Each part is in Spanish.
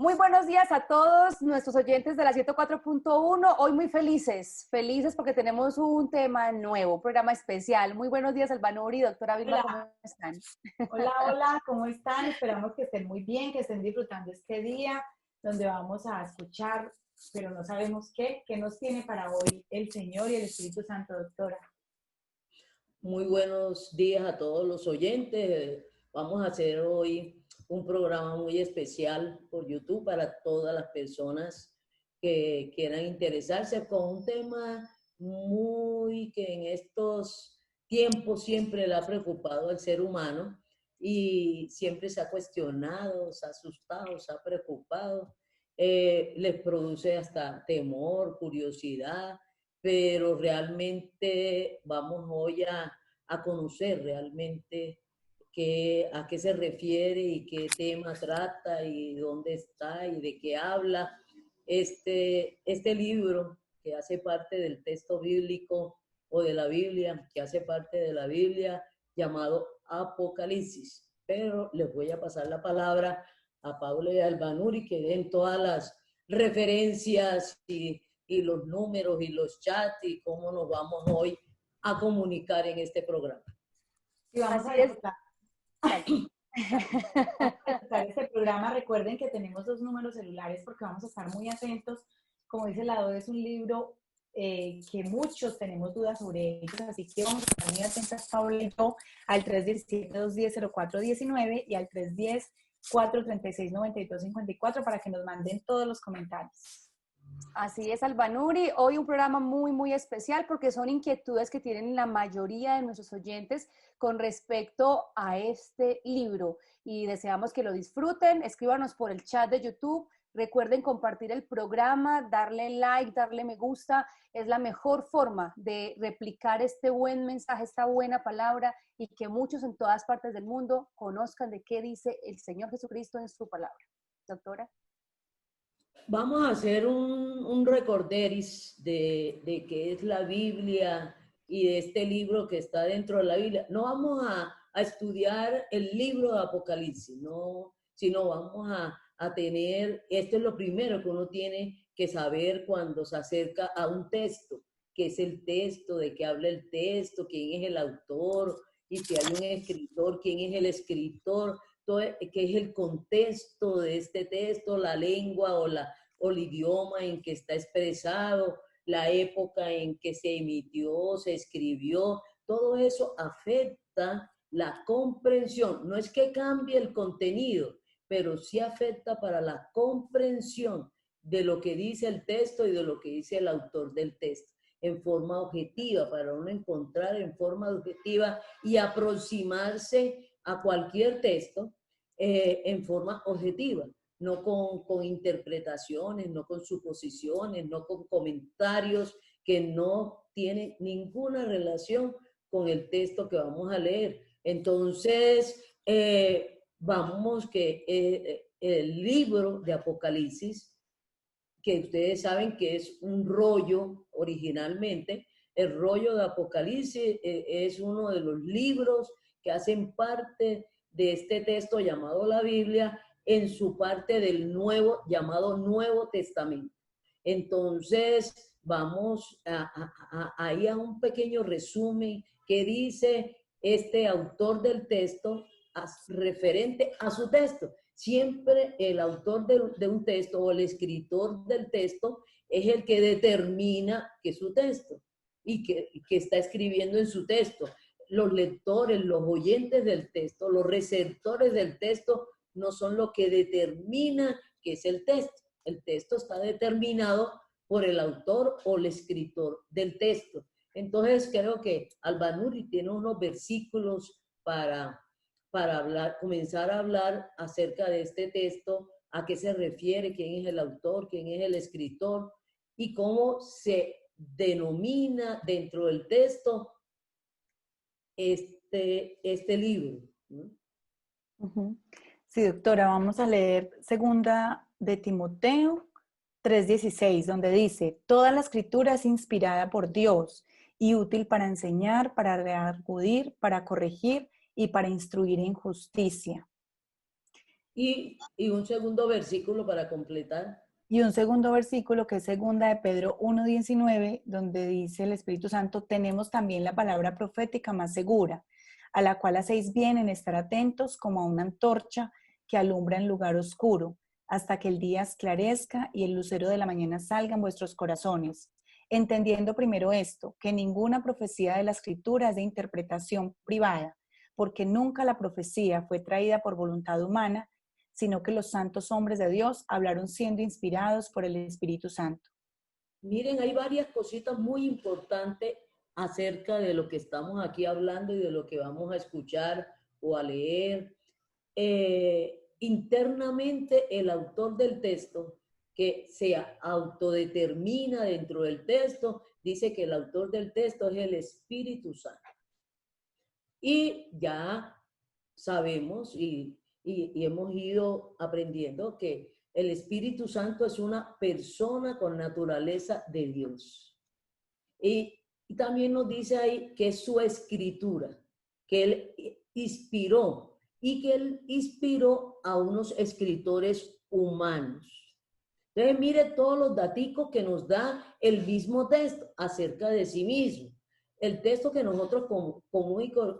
Muy buenos días a todos nuestros oyentes de la 104.1. Hoy muy felices porque tenemos un tema nuevo, un programa especial. Muy buenos días, Albanuri, doctora Vilma, ¿cómo Hola, están? hola, ¿cómo están? Esperamos que estén muy bien, que estén disfrutando este día donde vamos a escuchar, pero no sabemos qué nos tiene para hoy el Señor y el Espíritu Santo, doctora. Muy buenos días a todos los oyentes. Vamos a hacer hoy un programa muy especial por YouTube para todas las personas que quieran interesarse con un tema muy que en estos tiempos siempre le ha preocupado al ser humano y siempre se ha cuestionado, se ha asustado, se ha preocupado, les produce hasta temor, curiosidad, pero realmente vamos hoy a conocer realmente a qué se refiere y qué tema trata y dónde está y de qué habla este libro que hace parte del texto bíblico o de la Biblia, que hace parte de la Biblia, llamado Apocalipsis. Pero les voy a pasar la palabra a Pablo y a Albanuri, que den todas las referencias y los números y los chats y cómo nos vamos hoy a comunicar en este programa. Y vamos Así a es. disfrutar. Vamos a disfrutar este programa. Recuerden que tenemos 2 números celulares porque vamos a estar muy atentos. Como dice Lado, es un libro que muchos tenemos dudas sobre ellos, así que vamos a estar muy atentas, Paula y yo, al 317-210-0419 y al 310-436-9254 para que nos manden todos los comentarios. Así es, Albanuri. Hoy un programa muy especial porque son inquietudes que tienen la mayoría de nuestros oyentes con respecto a este libro y deseamos que lo disfruten. Escríbanos por el chat de YouTube. Recuerden compartir el programa, darle like, darle me gusta. Es la mejor forma de replicar este buen mensaje, esta buena palabra y que muchos en todas partes del mundo conozcan de qué dice el Señor Jesucristo en su palabra. Doctora. Vamos a hacer un recorderis de qué es la Biblia y de este libro que está dentro de la Biblia. No vamos a estudiar el libro de Apocalipsis, no, sino vamos a tener, esto es lo primero que uno tiene que saber cuando se acerca a un texto, qué es el texto, de qué habla el texto, quién es el autor, y si hay un escritor, quién es el escritor, qué es el contexto de este texto, la lengua o el idioma en que está expresado, la época en que se emitió, se escribió, todo eso afecta la comprensión. No es que cambie el contenido, pero sí afecta para la comprensión de lo que dice el texto y de lo que dice el autor del texto en forma objetiva, para uno encontrar en forma objetiva y aproximarse a cualquier texto en forma objetiva, no con interpretaciones, no con suposiciones, no con comentarios que no tienen ninguna relación con el texto que vamos a leer. Entonces, vamos que el libro de Apocalipsis, que ustedes saben que es un rollo originalmente, el rollo de Apocalipsis es uno de los libros que hacen parte de este texto llamado la Biblia en su parte del nuevo, llamado Nuevo Testamento. Entonces, vamos ahí a un pequeño resumen que dice este autor del texto referente a su texto. Siempre el autor de un texto o el escritor del texto es el que determina que es su texto y que está escribiendo en su texto. Los lectores, los oyentes del texto, los receptores del texto no son lo que determina que es el texto. El texto está determinado por el autor o el escritor del texto. Entonces creo que Albanuri tiene unos versículos para hablar, comenzar a hablar acerca de este texto, a qué se refiere, quién es el autor, quién es el escritor y cómo se denomina dentro del texto este libro, ¿no? Sí, doctora, vamos a leer 2 de Timoteo 3:16, donde dice: toda la escritura es inspirada por Dios y útil para enseñar, para redarguir, para corregir y para instruir en justicia. Y un segundo versículo para completar. Y un segundo versículo que es segunda de Pedro 1:19, donde dice el Espíritu Santo, tenemos también la palabra profética más segura, a la cual hacéis bien en estar atentos como a una antorcha que alumbra en lugar oscuro, hasta que el día esclarezca y el lucero de la mañana salga en vuestros corazones. Entendiendo primero esto, que ninguna profecía de la Escritura es de interpretación privada, porque nunca la profecía fue traída por voluntad humana, sino que los santos hombres de Dios hablaron siendo inspirados por el Espíritu Santo. Miren, hay varias cositas muy importantes acerca de lo que estamos aquí hablando y de lo que vamos a escuchar o a leer. Internamente, el autor del texto, que se autodetermina dentro del texto, dice que el autor del texto es el Espíritu Santo. Y ya sabemos y hemos ido aprendiendo que el Espíritu Santo es una persona con naturaleza de Dios. Y también nos dice ahí que es su escritura, que él inspiró y que él inspiró a unos escritores humanos. Entonces, mire todos los daticos que nos da el mismo texto acerca de sí mismo. El texto que nosotros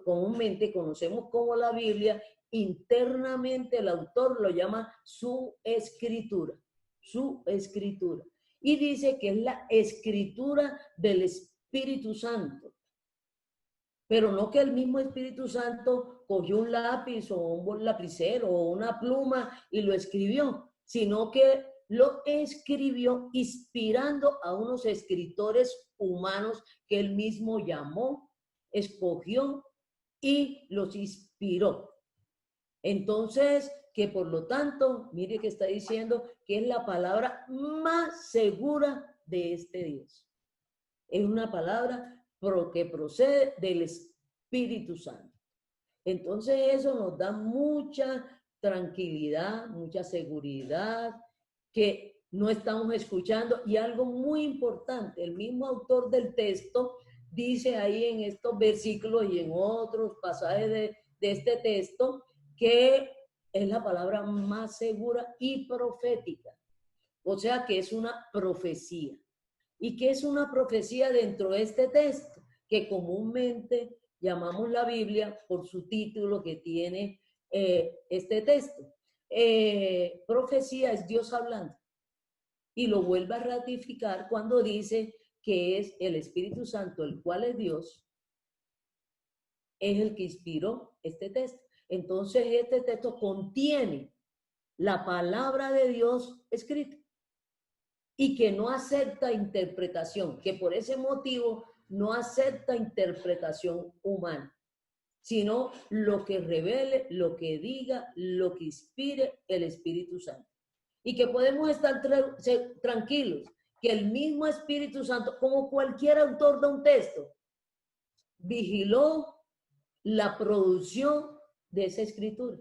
comúnmente conocemos como la Biblia, internamente el autor lo llama su escritura, su escritura. Y dice que es la escritura del Espíritu Santo. Pero no que el mismo Espíritu Santo cogió un lápiz o un lapicero o una pluma y lo escribió, sino que lo escribió inspirando a unos escritores humanos que él mismo llamó, escogió y los inspiró. Entonces, que por lo tanto, mire que está diciendo que es la palabra más segura de este Dios. Es una palabra que procede del Espíritu Santo. Entonces eso nos da mucha tranquilidad, mucha seguridad, que no estamos escuchando. Y algo muy importante, el mismo autor del texto dice ahí en estos versículos y en otros pasajes de este texto que es la palabra más segura y profética. O sea que es una profecía. ¿Y qué es una profecía dentro de este texto? Que comúnmente llamamos la Biblia por su título que tiene este texto. Profecía es Dios hablando. Y lo vuelve a ratificar cuando dice que es el Espíritu Santo, el cual es Dios, es el que inspiró este texto. Entonces este texto contiene la palabra de Dios escrita y que no acepta interpretación, que por ese motivo no acepta interpretación humana, sino lo que revele, lo que diga, lo que inspire el Espíritu Santo. Y que podemos estar tranquilos, que el mismo Espíritu Santo, como cualquier autor de un texto, vigiló la producción de esa escritura.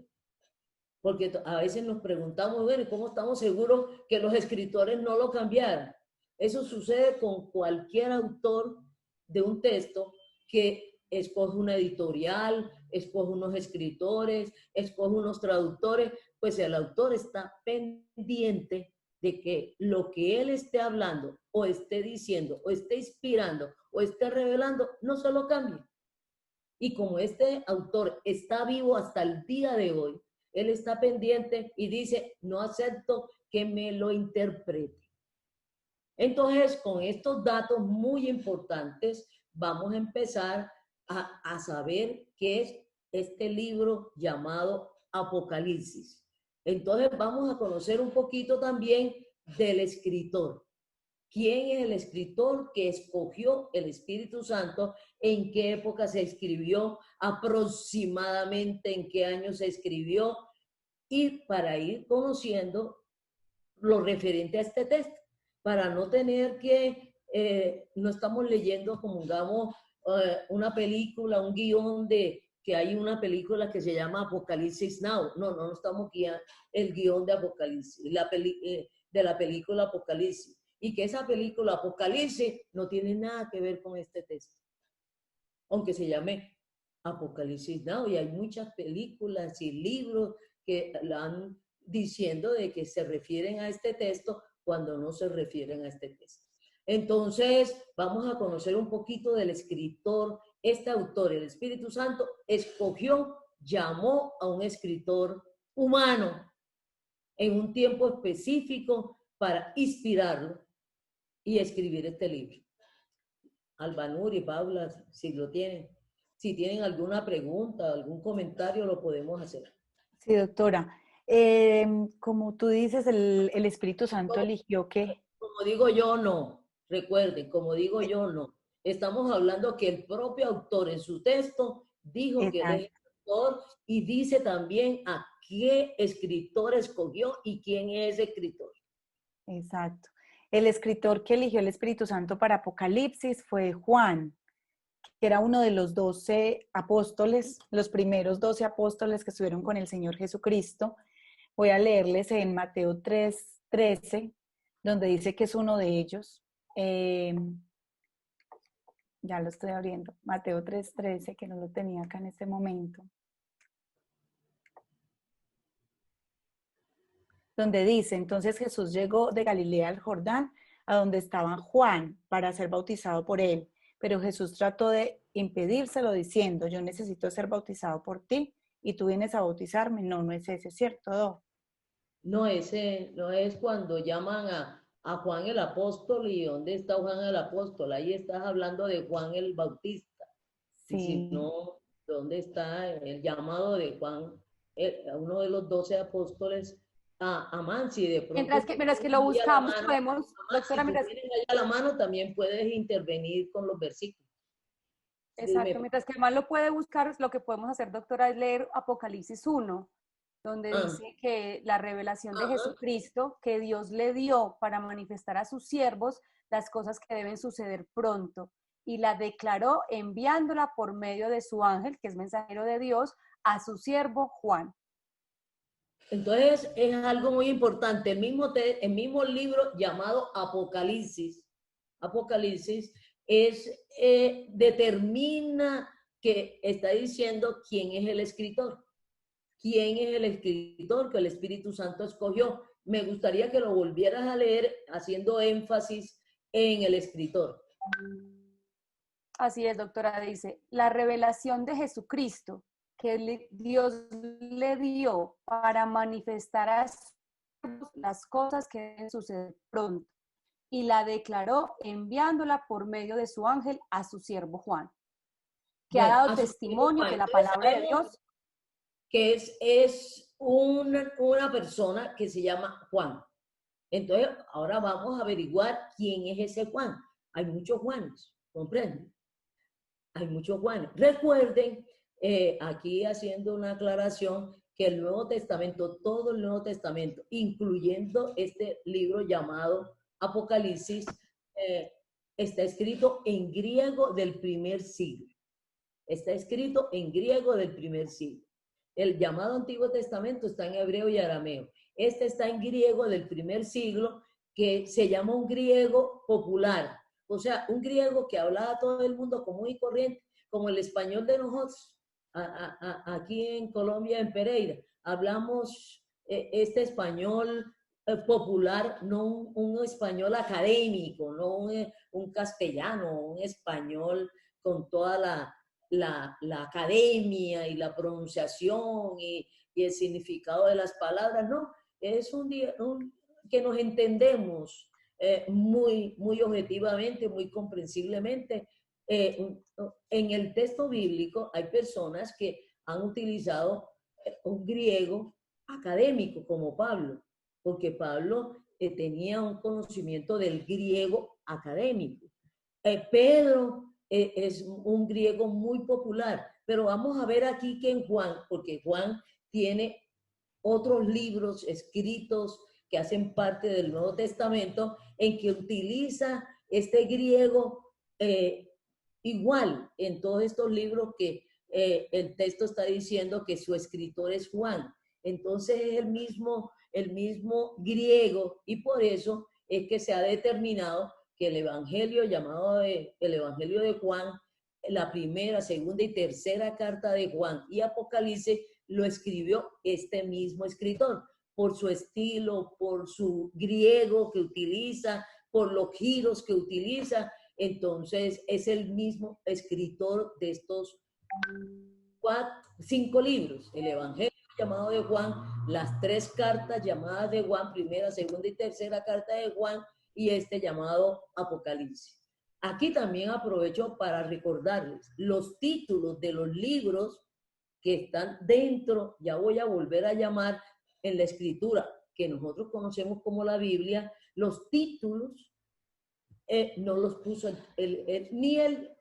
Porque a veces nos preguntamos, bueno, ¿cómo estamos seguros que los escritores no lo cambiaron? Eso sucede con cualquier autor de un texto que escoge una editorial, escoge unos escritores, escoge unos traductores, pues el autor está pendiente de que lo que él esté hablando o esté diciendo o esté inspirando o esté revelando no se lo cambie. Y como este autor está vivo hasta el día de hoy, él está pendiente y dice, no acepto que me lo interprete. Entonces, con estos datos muy importantes, vamos a empezar a saber qué es este libro llamado Apocalipsis. Entonces, vamos a conocer un poquito también del escritor. ¿Quién es el escritor que escogió el Espíritu Santo? ¿En qué época se escribió? Aproximadamente en qué año se escribió, y para ir conociendo lo referente a este texto, para no tener que, no estamos leyendo como digamos una película, un guión de que hay una película que se llama Apocalipsis Now. No estamos guiando el guión de Apocalipsis, de la película Apocalipsis. Y que esa película Apocalipsis no tiene nada que ver con este texto, aunque se llame Apocalipsis Now, y hay muchas películas y libros que la han diciendo de que se refieren a este texto cuando no se refieren a este texto. Entonces, vamos a conocer un poquito del escritor. Este autor, el Espíritu Santo, escogió, llamó a un escritor humano en un tiempo específico para inspirarlo y escribir este libro. Albanur y Paula, si lo tienen, si tienen alguna pregunta, algún comentario, lo podemos hacer. Sí, doctora. Como tú dices, el Espíritu Santo eligió que... Como digo yo, no. Recuerden, como digo yo, no. Estamos hablando que el propio autor en su texto dijo que él es escritor y dice también a qué escritor escogió y quién es ese escritor. Exacto. El escritor que eligió el Espíritu Santo para Apocalipsis fue Juan, que era uno de los 12 apóstoles, los primeros 12 apóstoles que estuvieron con el Señor Jesucristo. Voy a leerles en Mateo 3:13, donde dice que es uno de ellos. Ya lo estoy abriendo. Mateo 3:13, que no lo tenía acá en este momento. Donde dice, entonces Jesús llegó de Galilea al Jordán, a donde estaba Juan, para ser bautizado por él. Pero Jesús trató de impedírselo diciendo, yo necesito ser bautizado por ti y tú vienes a bautizarme. No, no es ese, ¿cierto? No, ese no es cuando llaman a Juan el apóstol. ¿Y dónde está Juan el apóstol? Ahí estás hablando de Juan el Bautista. Sí. Y si no, ¿dónde está el llamado de Juan, uno de los 12 apóstoles? A Mansi, de pronto. Mientras que lo buscamos, podemos, doctora, si tienes ahí a la mano, también puedes intervenir con los versículos. Exacto, dime. Mientras que más lo puede buscar, lo que podemos hacer, doctora, es leer Apocalipsis 1, donde dice que la revelación de Jesucristo, que Dios le dio para manifestar a sus siervos las cosas que deben suceder pronto, y la declaró enviándola por medio de su ángel, que es mensajero de Dios, a su siervo Juan. Entonces es algo muy importante. El mismo libro llamado Apocalipsis determina que está diciendo quién es el escritor. ¿Quién es el escritor que el Espíritu Santo escogió? Me gustaría que lo volvieras a leer haciendo énfasis en el escritor. Así es, doctora, dice, la revelación de Jesucristo que Dios le dio para manifestar a las cosas que deben suceder pronto, y la declaró enviándola por medio de su ángel a su siervo Juan, que ha dado testimonio de la palabra de Dios. Que es una persona que se llama Juan. Entonces, ahora vamos a averiguar quién es ese Juan. Hay muchos Juanes, ¿comprenden? Hay muchos Juanes. Recuerden, aquí haciendo una aclaración, que el Nuevo Testamento, todo el Nuevo Testamento, incluyendo este libro llamado Apocalipsis, está escrito en griego del primer siglo. Está escrito en griego del primer siglo. El llamado Antiguo Testamento está en hebreo y arameo. Este está en griego del primer siglo, que se llama un griego popular. O sea, un griego que hablaba todo el mundo común y corriente, como el español de nosotros. Aquí en Colombia, en Pereira, hablamos este español popular, no un español académico, no un castellano, un español con toda la academia y la pronunciación y el significado de las palabras. No, es que nos entendemos muy objetivamente, muy comprensiblemente. En el texto bíblico hay personas que han utilizado un griego académico como Pablo, porque Pablo tenía un conocimiento del griego académico. Pedro es un griego muy popular, pero vamos a ver aquí que en Juan, porque Juan tiene otros libros escritos que hacen parte del Nuevo Testamento, en que utiliza este griego igual en todos estos libros que el texto está diciendo que su escritor es Juan. Entonces es el mismo griego, y por eso es que se ha determinado que el evangelio llamado el evangelio de Juan, la primera, segunda y tercera carta de Juan y Apocalipsis, lo escribió este mismo escritor. por su estilo, por su griego que utiliza, por los giros que utiliza. Entonces es el mismo escritor de estos 5 libros: el Evangelio llamado de Juan, las 3 cartas llamadas de Juan, primera, segunda y tercera carta de Juan, y este llamado Apocalipsis. Aquí también aprovecho para recordarles los títulos de los libros que están dentro, ya voy a volver a llamar en la escritura que nosotros conocemos como la Biblia. Los títulos no los puso ni el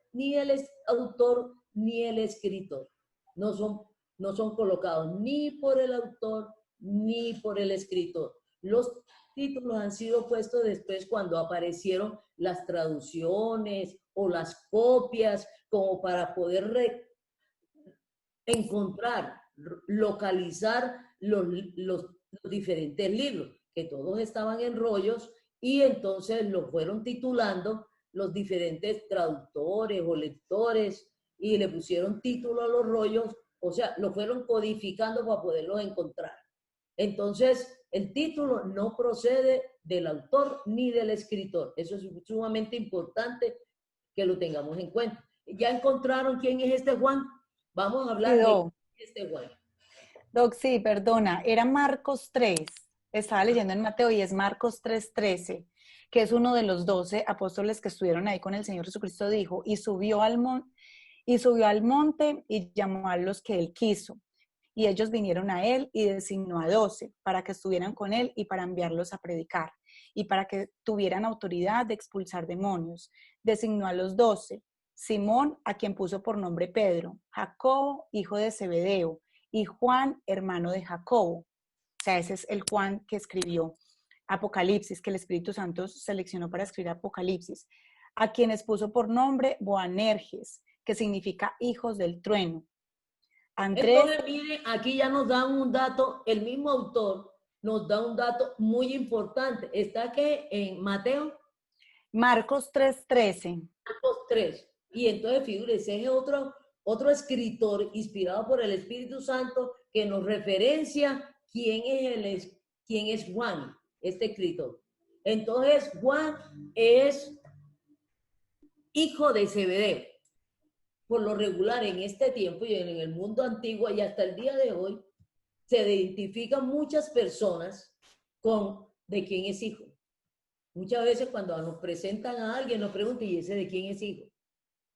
autor ni el escritor. No son colocados ni por el autor ni por el escritor. Los títulos han sido puestos después cuando aparecieron las traducciones o las copias, como para poder encontrar, localizar los diferentes libros, que todos estaban en rollos, y entonces los fueron titulando los diferentes traductores o lectores, y le pusieron título a los rollos, o sea, lo fueron codificando para poderlos encontrar. Entonces, el título no procede del autor ni del escritor. Eso es sumamente importante que lo tengamos en cuenta. ¿Ya encontraron quién es este Juan? Vamos a hablar de este Juan. Doc, sí, perdona, era Marcos 3. Estaba leyendo en Mateo y es Marcos 3:13, que es uno de los 12 apóstoles que estuvieron ahí con el Señor Jesucristo. Dijo, y subió al monte y llamó a los que él quiso. Y ellos vinieron a él y designó a 12 para que estuvieran con él y para enviarlos a predicar y para que tuvieran autoridad de expulsar demonios. Designó a los 12, Simón, a quien puso por nombre Pedro, Jacobo, hijo de Zebedeo, y Juan, hermano de Jacobo. O sea, ese es el Juan que escribió Apocalipsis, que el Espíritu Santo seleccionó para escribir Apocalipsis, a quienes puso por nombre Boanerges, que significa hijos del trueno. Andrés. Entonces, miren, aquí ya nos dan un dato, el mismo autor nos da un dato muy importante. ¿Está que en Mateo? Marcos 3:13. Marcos 3. Y entonces, figúrense, es otro escritor inspirado por el Espíritu Santo que nos referencia quién es Juan, este escritor. Entonces, Juan es hijo de Zebedeo. Por lo regular, en este tiempo y en el mundo antiguo y hasta el día de hoy, se identifican muchas personas de quién es hijo. Muchas veces cuando nos presentan a alguien, nos preguntan, ¿y ese de quién es hijo?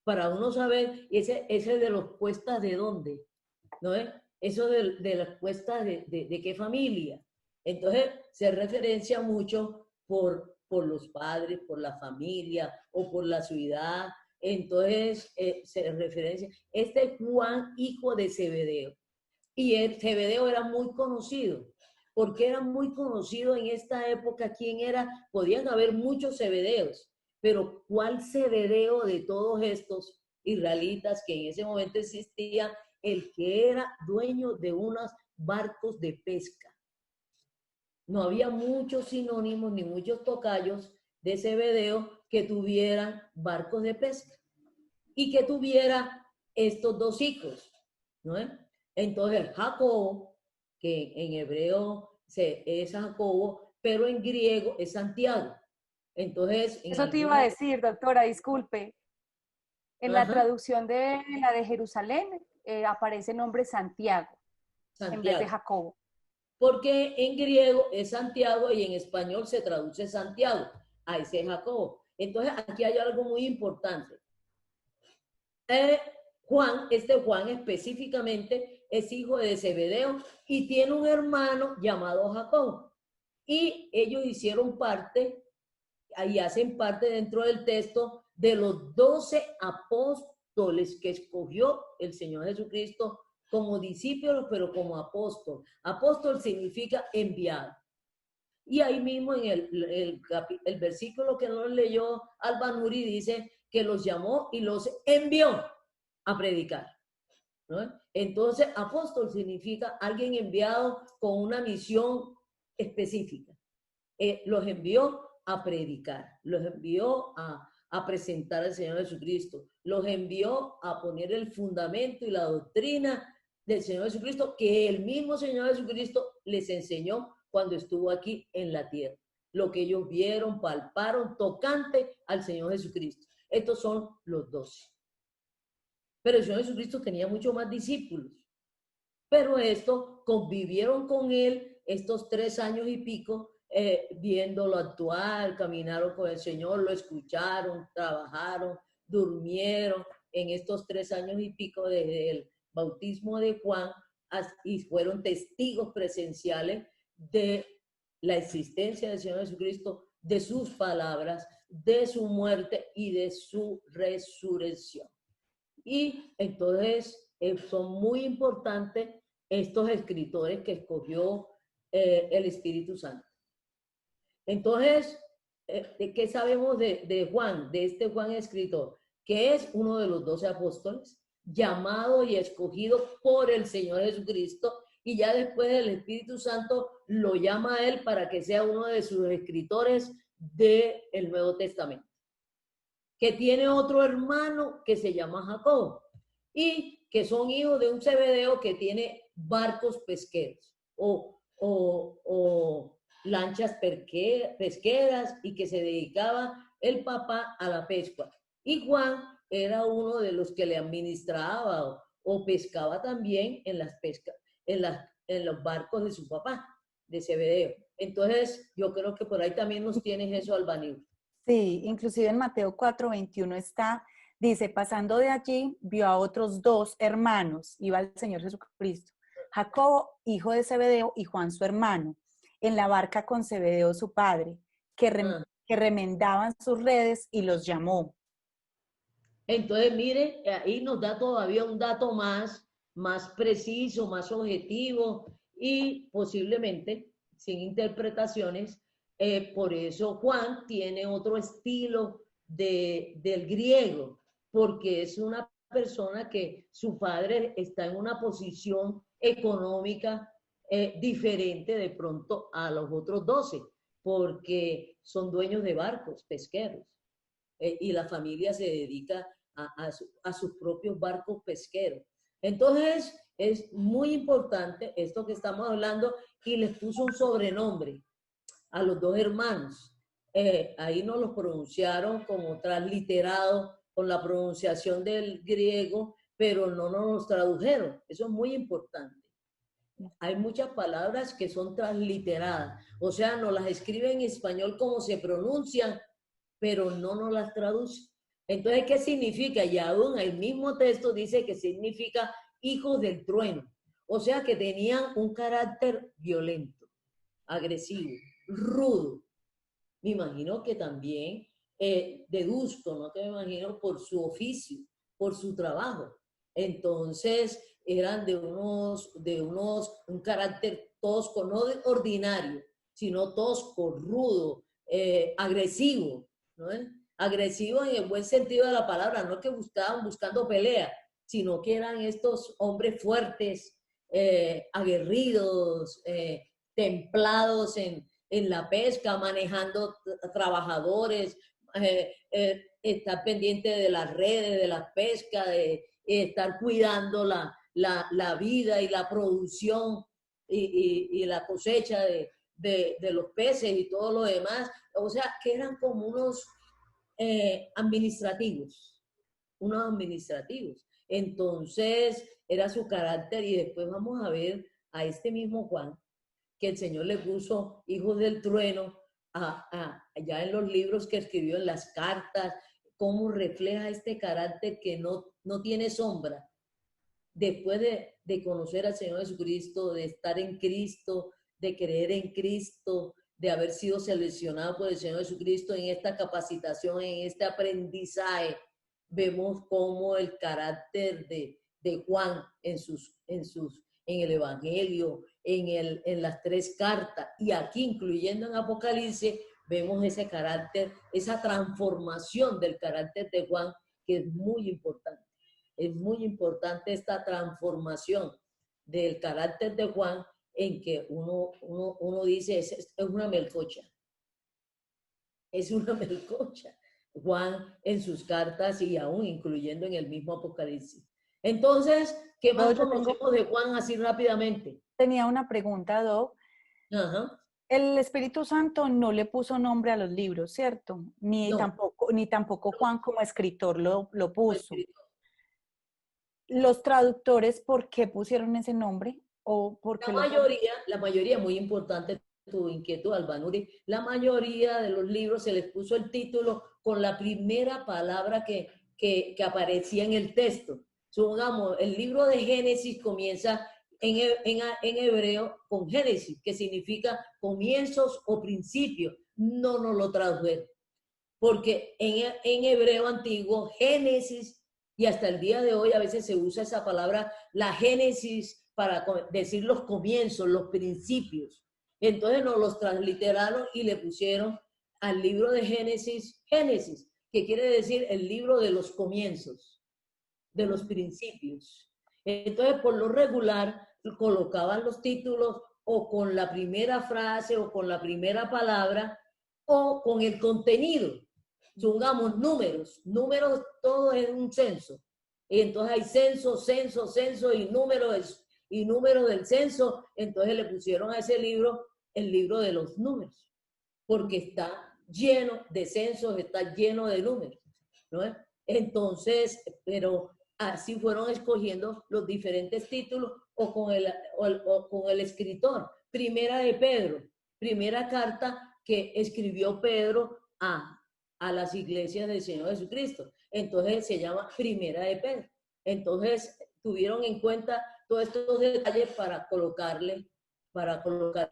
Para uno saber, ese de los cuestas de dónde, ¿no es? Eso de las cuestas de qué familia. Entonces, se referencia mucho por los padres, por la familia o por la ciudad. Entonces, se referencia, este Juan, hijo de Zebedeo. Y Zebedeo era muy conocido. ¿Por qué era muy conocido en esta época? ¿Quién era? Podían haber muchos Zebedeos, pero ¿cuál Zebedeo de todos estos israelitas que en ese momento existían? El que era dueño de unos barcos de pesca. No había muchos sinónimos ni muchos tocayos de Zebedeo que tuvieran barcos de pesca y que tuviera estos 2 hijos, ¿no? Entonces, Jacobo, que en hebreo es Jacobo, pero en griego es Santiago. Entonces, eso te iba a decir, doctora, disculpe. En la traducción de la de Jerusalén aparece el nombre Santiago en vez de Jacobo. Porque en griego es Santiago y en español se traduce Santiago, a ese Jacobo. Entonces, aquí hay algo muy importante. Juan específicamente es hijo de Zebedeo y tiene un hermano llamado Jacobo. Y ellos hicieron parte, ahí hacen parte dentro del texto de los 12 apóstoles que escogió el Señor Jesucristo como discípulos, pero como apóstol. Apóstol significa enviado. Y ahí mismo en el versículo que nos leyó Albanuri dice que los llamó y los envió a predicar, ¿no? Entonces, apóstol significa alguien enviado con una misión específica. Los envió a predicar, los envió a presentar al Señor Jesucristo, los envió a poner el fundamento y la doctrina del Señor Jesucristo, que el mismo Señor Jesucristo les enseñó cuando estuvo aquí en la tierra. Lo que ellos vieron, palparon, tocante al Señor Jesucristo. Estos son los 12. Pero el Señor Jesucristo tenía mucho más discípulos. Pero estos convivieron con él estos 3 años y pico, viéndolo actuar, caminaron con el Señor, lo escucharon, trabajaron, durmieron en estos 3 años y pico desde el bautismo de Juan y fueron testigos presenciales de la existencia del Señor Jesucristo, de sus palabras, de su muerte y de su resurrección. Y entonces son muy importantes estos escritores que escogió el Espíritu Santo. Entonces, ¿qué sabemos de Juan, de este Juan escritor? Que es uno de los 12 apóstoles, llamado y escogido por el Señor Jesucristo, y ya después el Espíritu Santo lo llama a él para que sea uno de sus escritores del Nuevo Testamento, que tiene otro hermano que se llama Jacobo, y que son hijos de un Zebedeo que tiene barcos pesqueros o lanchas pesqueras, y que se dedicaba el papá a la pesca. Y Juan era uno de los que le administraba o pescaba también en las pescas, en los barcos de su papá, de Zebedeo. Entonces, yo creo que por ahí también nos tienes eso, Albanil. Sí, inclusive en Mateo 4:21 está, dice, pasando de allí, vio a otros 2 hermanos, iba el Señor Jesucristo, Jacobo, hijo de Zebedeo, y Juan su hermano, en la barca con Zebedeo su padre, que remendaban sus redes, y los llamó. Entonces, mire, ahí nos da todavía un dato más preciso, más objetivo, y posiblemente sin interpretaciones. Por eso Juan tiene otro estilo del griego, porque es una persona que su padre está en una posición económica diferente de pronto a los otros 12, porque son dueños de barcos pesqueros. Y la familia se dedica a sus propios barcos pesqueros. Entonces, es muy importante esto que estamos hablando, y les puso un sobrenombre a los 2 hermanos. Ahí nos los pronunciaron como transliterados con la pronunciación del griego, pero no nos los tradujeron. Eso es muy importante. Hay muchas palabras que son transliteradas, o sea, nos las escriben en español como se pronuncian, pero no nos las traduce. Entonces, ¿qué significa? Y aún el mismo texto dice que significa hijos del trueno. O sea, que tenían un carácter violento, agresivo, rudo. Me imagino que también deduzco, no te imagino, por su oficio, por su trabajo. Entonces, eran de un carácter tosco, no ordinario, sino tosco, rudo, agresivo, ¿no? Agresivo en el buen sentido de la palabra, no que estaban buscando pelea, sino que eran estos hombres fuertes, aguerridos, templados en la pesca, manejando trabajadores, estar pendiente de las redes, de la pesca, de estar cuidando la vida y la producción y la cosecha de los peces y todo lo demás. O sea, que eran como unos administrativos. Entonces, era su carácter, y después vamos a ver a este mismo Juan, que el Señor le puso hijos del trueno, ya en los libros que escribió, en las cartas, cómo refleja este carácter que no tiene sombra. Después de conocer al Señor Jesucristo, de estar en Cristo, de creer en Cristo, de haber sido seleccionado por el Señor Jesucristo en esta capacitación, en este aprendizaje, vemos cómo el carácter de Juan en el Evangelio, en las 3 cartas, y aquí incluyendo en Apocalipsis, vemos ese carácter, esa transformación del carácter de Juan, que es muy importante. Es muy importante esta transformación del carácter de Juan, en que uno dice, es una melcocha. Es una melcocha. Juan en sus cartas, y aún incluyendo en el mismo Apocalipsis. Entonces, ¿qué más conocemos de Juan así rápidamente? Tenía una pregunta, Doc. Ajá. El Espíritu Santo no le puso nombre a los libros, ¿cierto? Ni No. tampoco Juan como escritor lo Como puso. escritor. ¿Los traductores por qué pusieron ese nombre? ¿O porque La mayoría, muy importante tu inquietud, Albanuri, la mayoría de los libros se les puso el título con la primera palabra que aparecía en el texto. Supongamos, el libro de Génesis comienza en hebreo con Génesis, que significa comienzos o principios. No nos lo tradujeron, porque en hebreo antiguo, Génesis, y hasta el día de hoy a veces se usa esa palabra, la Génesis, para decir los comienzos, los principios. Entonces nos los transliteraron y le pusieron al libro de Génesis, Génesis, que quiere decir el libro de los comienzos, de los principios. Entonces, por lo regular, colocaban los títulos o con la primera frase o con la primera palabra o con el contenido. Supongamos números todo es un censo. Y entonces hay censo y número del censo. Entonces le pusieron a ese libro el libro de los números, porque está lleno de censos, está lleno de números, ¿no? Entonces, pero así fueron escogiendo los diferentes títulos o con el escritor. Primera de Pedro, primera carta que escribió Pedro a las iglesias del Señor Jesucristo. Entonces se llama Primera de Pedro. Entonces tuvieron en cuenta todos estos detalles para colocarle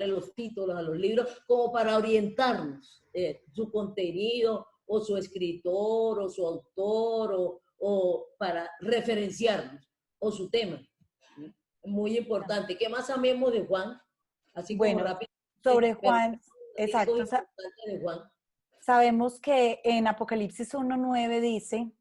los títulos a los libros, como para orientarnos su contenido o su escritor o su autor o para referenciarnos o su tema. Muy importante. ¿Qué más sabemos de Juan? Así como bueno, rápido. sobre Juan, exacto. De Juan. Sabemos que en Apocalipsis 1:9 dice,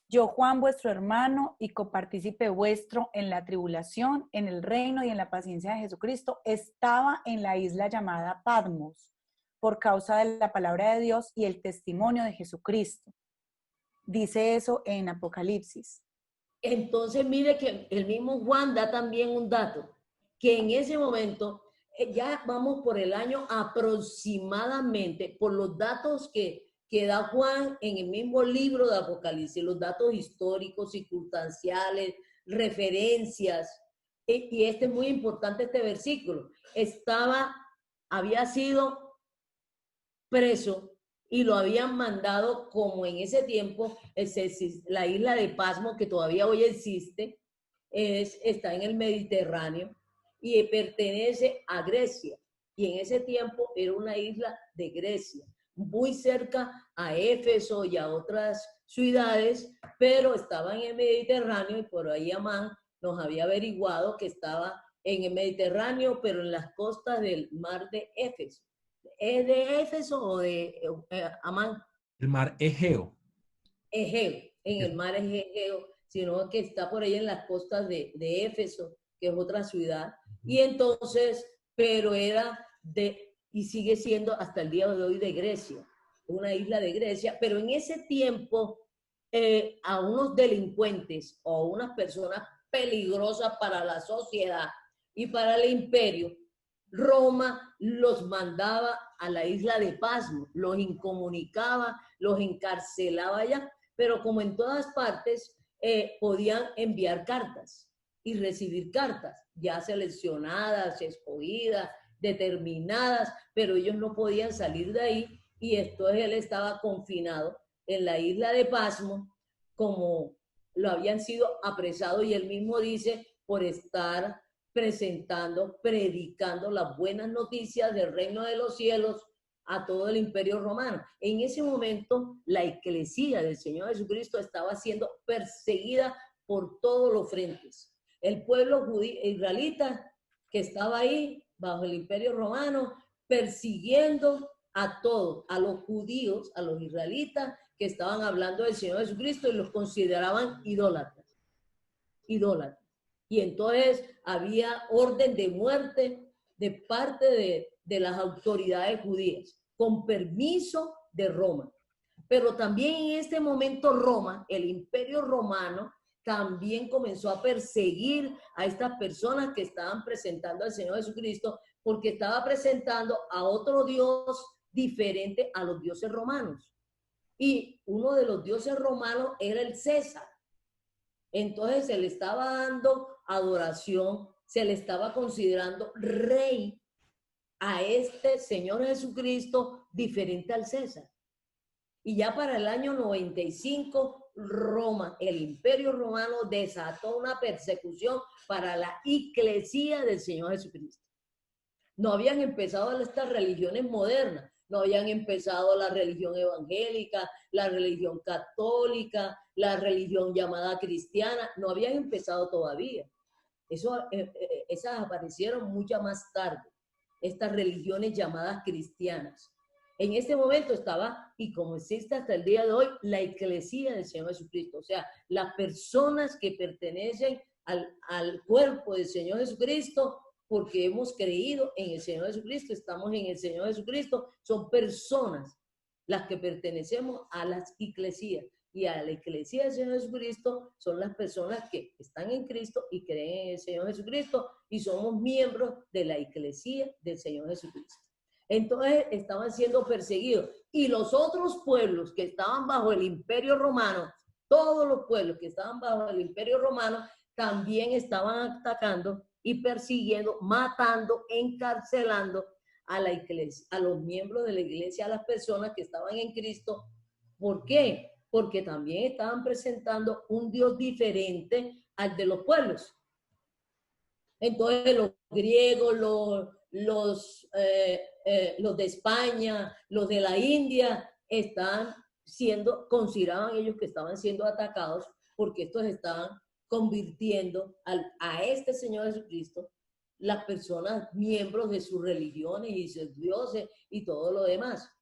yo Juan vuestro hermano y copartícipe vuestro en la tribulación, en el reino y en la paciencia de Jesucristo, estaba en la isla llamada Patmos por causa de la palabra de Dios y el testimonio de Jesucristo. Dice eso en Apocalipsis. Entonces mire que el mismo Juan da también un dato, que en ese momento, ya vamos por el año aproximadamente, por los datos que da Juan en el mismo libro de Apocalipsis, los datos históricos, circunstanciales, referencias, y este es muy importante, este versículo, había sido preso y lo habían mandado, como en ese tiempo, la isla de Pasmo, que todavía hoy existe, está en el Mediterráneo y pertenece a Grecia. Y en ese tiempo era una isla de Grecia, muy cerca a Éfeso y a otras ciudades, pero estaba en el Mediterráneo y por ahí Amán nos había averiguado que estaba en el Mediterráneo, pero en las costas del mar de Éfeso. ¿Es de Éfeso o de Amán? El mar Egeo. Egeo, en el mar Egeo, sino que está por ahí en las costas de Éfeso, que es otra ciudad. Y entonces, pero era y sigue siendo hasta el día de hoy de Grecia, una isla de Grecia, pero en ese tiempo a unos delincuentes o a unas personas peligrosas para la sociedad y para el imperio, Roma los mandaba a la isla de Pasmo, los incomunicaba, los encarcelaba allá, pero como en todas partes podían enviar cartas y recibir cartas, ya seleccionadas, escogidas, determinadas, pero ellos no podían salir de ahí y entonces él estaba confinado en la isla de Pasmo, como lo habían sido apresados, y él mismo dice, por estar predicando las buenas noticias del reino de los cielos a todo el imperio romano. En ese momento, la eclesía del Señor Jesucristo estaba siendo perseguida por todos los frentes. El pueblo israelita que estaba ahí bajo el imperio romano, persiguiendo a todos, a los judíos, a los israelitas que estaban hablando del Señor Jesucristo y los consideraban idólatras. Y entonces había orden de muerte de parte de las autoridades judías, con permiso de Roma. Pero también en este momento Roma, el imperio romano, también comenzó a perseguir a estas personas que estaban presentando al Señor Jesucristo, porque estaba presentando a otro Dios diferente a los dioses romanos. Y uno de los dioses romanos era el César. Entonces se le estaba dando adoración, se le estaba considerando rey a este Señor Jesucristo diferente al César. Y ya para el año 95, Roma, el Imperio Romano, desató una persecución para la iglesia del Señor Jesucristo. No habían empezado estas religiones modernas, no habían empezado la religión evangélica, la religión católica, la religión llamada cristiana, no habían empezado todavía. Esas aparecieron mucho más tarde, estas religiones llamadas cristianas. En este momento estaba, y como existe hasta el día de hoy, la iglesia del Señor Jesucristo, o sea, las personas que pertenecen al cuerpo del Señor Jesucristo, porque hemos creído en el Señor Jesucristo, estamos en el Señor Jesucristo, son personas las que pertenecemos a las iglesias. Y a la iglesia del Señor Jesucristo son las personas que están en Cristo y creen en el Señor Jesucristo y somos miembros de la iglesia del Señor Jesucristo. Entonces estaban siendo perseguidos. Y los otros pueblos que estaban bajo el Imperio Romano, todos los pueblos que estaban bajo el Imperio Romano, también estaban atacando y persiguiendo, matando, encarcelando a la iglesia, a los miembros de la iglesia, a las personas que estaban en Cristo. ¿Por qué? Porque también estaban presentando un Dios diferente al de los pueblos. Entonces los griegos, los de España, los de la India, consideraban ellos que estaban siendo atacados porque estos estaban convirtiendo a este Señor Jesucristo, las personas miembros de sus religiones y sus dioses y todo lo demás.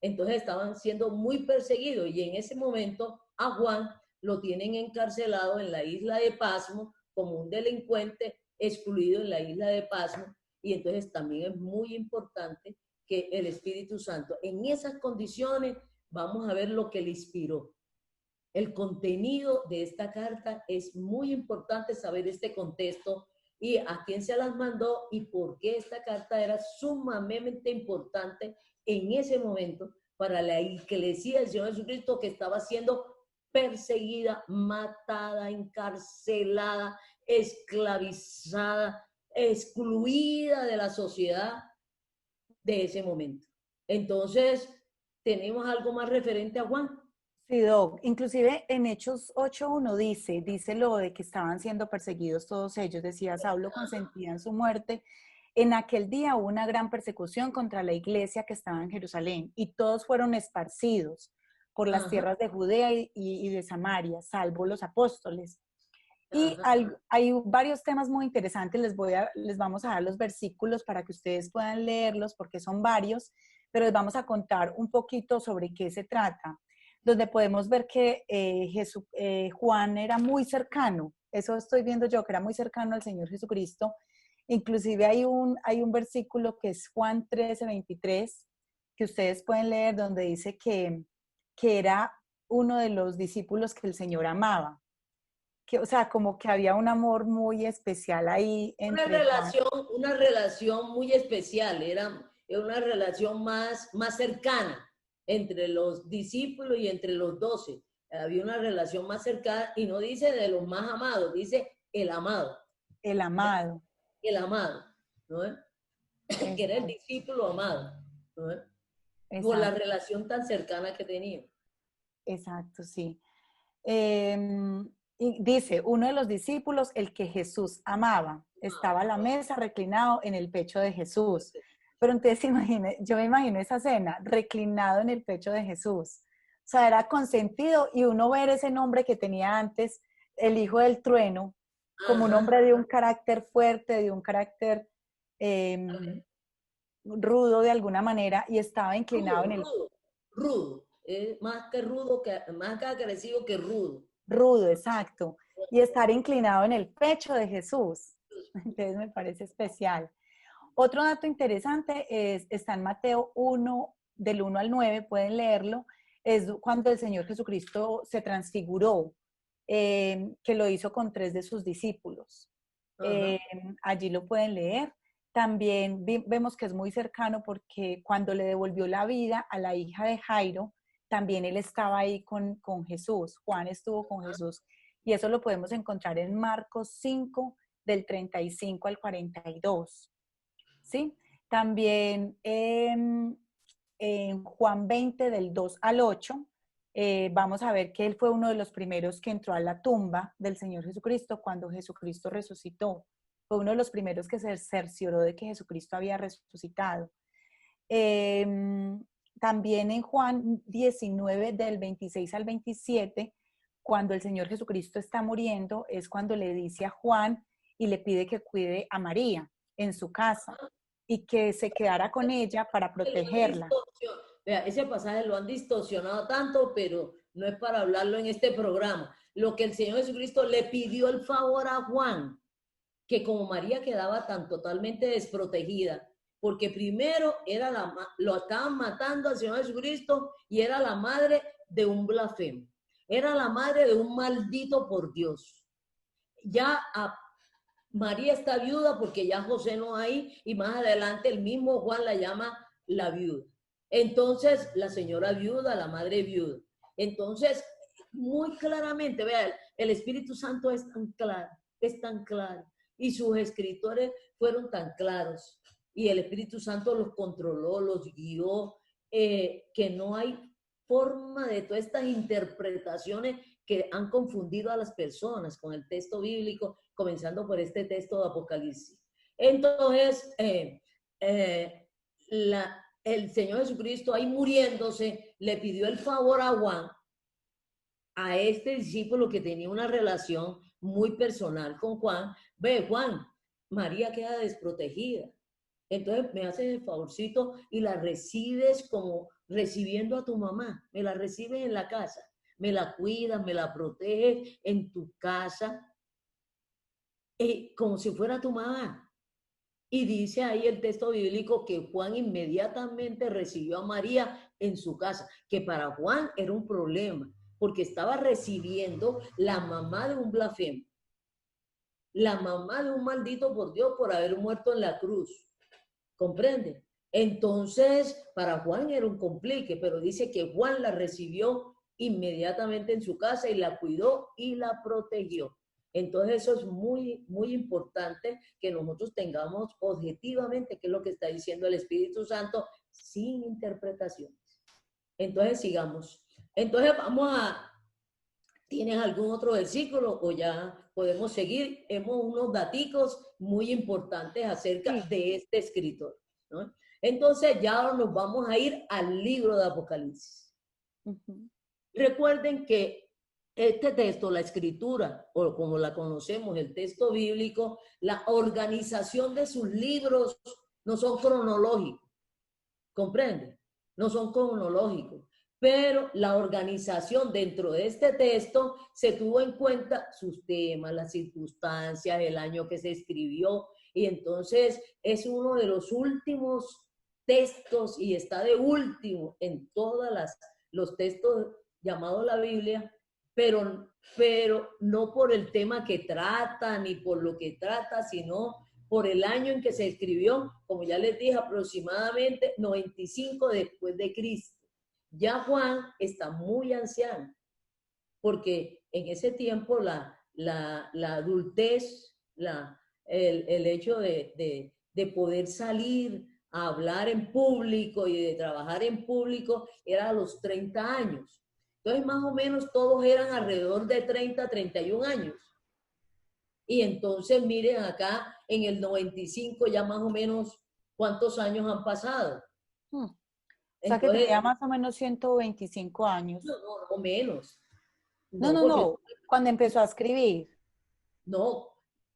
Entonces estaban siendo muy perseguidos y en ese momento a Juan lo tienen encarcelado en la isla de Pasmo como un delincuente excluido en la isla de Pasmo. Y entonces también es muy importante que el Espíritu Santo, en esas condiciones, vamos a ver lo que le inspiró. El contenido de esta carta es muy importante saber este contexto y a quién se las mandó y por qué esta carta era sumamente importante en ese momento para la iglesia del Señor Jesucristo que estaba siendo perseguida, matada, encarcelada, esclavizada, excluida de la sociedad de ese momento. Entonces, ¿tenemos algo más referente a Juan? Sí, Doc. Inclusive en Hechos 8:1 dice lo de que estaban siendo perseguidos todos ellos. Decía, Saulo consentía en su muerte. En aquel día hubo una gran persecución contra la iglesia que estaba en Jerusalén y todos fueron esparcidos por las tierras de Judea y de Samaria, salvo los apóstoles. Y hay varios temas muy interesantes, les vamos a dar los versículos para que ustedes puedan leerlos porque son varios, pero les vamos a contar un poquito sobre qué se trata, donde podemos ver que Juan era muy cercano, eso estoy viendo yo, que era muy cercano al Señor Jesucristo. Inclusive hay un versículo que es Juan 13:23, que ustedes pueden leer, donde dice que era uno de los discípulos que el Señor amaba. O sea, como que había un amor muy especial ahí. Una relación muy especial, era una relación más cercana entre los discípulos y entre los 12. Había una relación más cercana y no dice de los más amados, dice el amado. El amado. El amado, ¿no? Que era el discípulo amado, ¿no? Por la relación tan cercana que tenía. Exacto, sí. Y dice, uno de los discípulos, el que Jesús amaba, estaba a la mesa reclinado en el pecho de Jesús. Pero entonces yo me imagino esa escena, reclinado en el pecho de Jesús. O sea, era consentido y uno ver ese nombre que tenía antes, el hijo del trueno, como un hombre de un carácter fuerte, de un carácter rudo de alguna manera, y estaba inclinado en el... Rudo. Más que agresivo que rudo. Rudo, exacto. Y estar inclinado en el pecho de Jesús. Entonces me parece especial. Otro dato interesante está en Mateo 1, del 1 al 9, pueden leerlo, es cuando el Señor Jesucristo se transfiguró, que lo hizo con 3 de sus discípulos. Allí lo pueden leer. también vemos que es muy cercano porque cuando le devolvió la vida a la hija de Jairo, también él estaba ahí con Jesús, Juan estuvo con Jesús. Y eso lo podemos encontrar en Marcos 5, del 35 al 42. ¿Sí? También en Juan 20, del 2 al 8, vamos a ver que él fue uno de los primeros que entró a la tumba del Señor Jesucristo cuando Jesucristo resucitó. Fue uno de los primeros que se cercioró de que Jesucristo había resucitado. También en Juan 19, del 26 al 27, cuando el Señor Jesucristo está muriendo, es cuando le dice a Juan y le pide que cuide a María en su casa y que se quedara con ella para protegerla. Vea, ese pasaje lo han distorsionado tanto, pero no es para hablarlo en este programa. Lo que el Señor Jesucristo le pidió el favor a Juan, que como María quedaba tan totalmente desprotegida, porque primero lo estaban matando al Señor Jesucristo y era la madre de un blasfemo, era la madre de un maldito por Dios. Ya María está viuda porque ya José no hay y más adelante el mismo Juan la llama la viuda. Entonces, la señora viuda, la madre viuda. Entonces, muy claramente, vean, el Espíritu Santo es tan claro. Y sus escritores fueron tan claros. Y el Espíritu Santo los controló, los guió, que no hay forma de todas estas interpretaciones que han confundido a las personas con el texto bíblico, comenzando por este texto de Apocalipsis. Entonces, el Señor Jesucristo ahí muriéndose, le pidió el favor a Juan, a este discípulo que tenía una relación muy personal con Juan. Ve, Juan, María queda desprotegida. Entonces me haces el favorcito y la recibes como recibiendo a tu mamá. Me la recibes en la casa. Me la cuidas, me la proteges en tu casa, como si fuera tu mamá. Y dice ahí el texto bíblico que Juan inmediatamente recibió a María en su casa, que para Juan era un problema, porque estaba recibiendo la mamá de un blasfemo, la mamá de un maldito por Dios por haber muerto en la cruz. ¿Comprende? Entonces, para Juan era un complique, pero dice que Juan la recibió inmediatamente en su casa y la cuidó y la protegió. Entonces eso es muy, muy importante que nosotros tengamos objetivamente qué es lo que está diciendo el Espíritu Santo sin interpretaciones. Entonces sigamos. Entonces ¿tienes algún otro versículo o ya podemos seguir? Hemos unos daticos muy importantes acerca de este escritor, ¿no? Entonces ya nos vamos a ir al libro de Apocalipsis. Recuerden que este texto, la escritura, o como la conocemos, el texto bíblico, la organización de sus libros no son cronológicos, ¿comprende? No son cronológicos, pero la organización dentro de este texto se tuvo en cuenta sus temas, las circunstancias, el año que se escribió, y entonces es uno de los últimos textos y está de último en todos los textos llamados la Biblia, pero no por el tema que trata ni por lo que trata, sino por el año en que se escribió, como ya les dije, aproximadamente 95 después de Cristo. Ya Juan está muy anciano, porque en ese tiempo la adultez, el hecho de poder salir a hablar en público y de trabajar en público era a los 30 años. Entonces, más o menos, todos eran alrededor de 30, 31 años. Y entonces, miren acá, en el 95 ya más o menos, ¿cuántos años han pasado? O sea, que tenía más o menos 125 años. No, menos. No. Cuando empezó a escribir. No,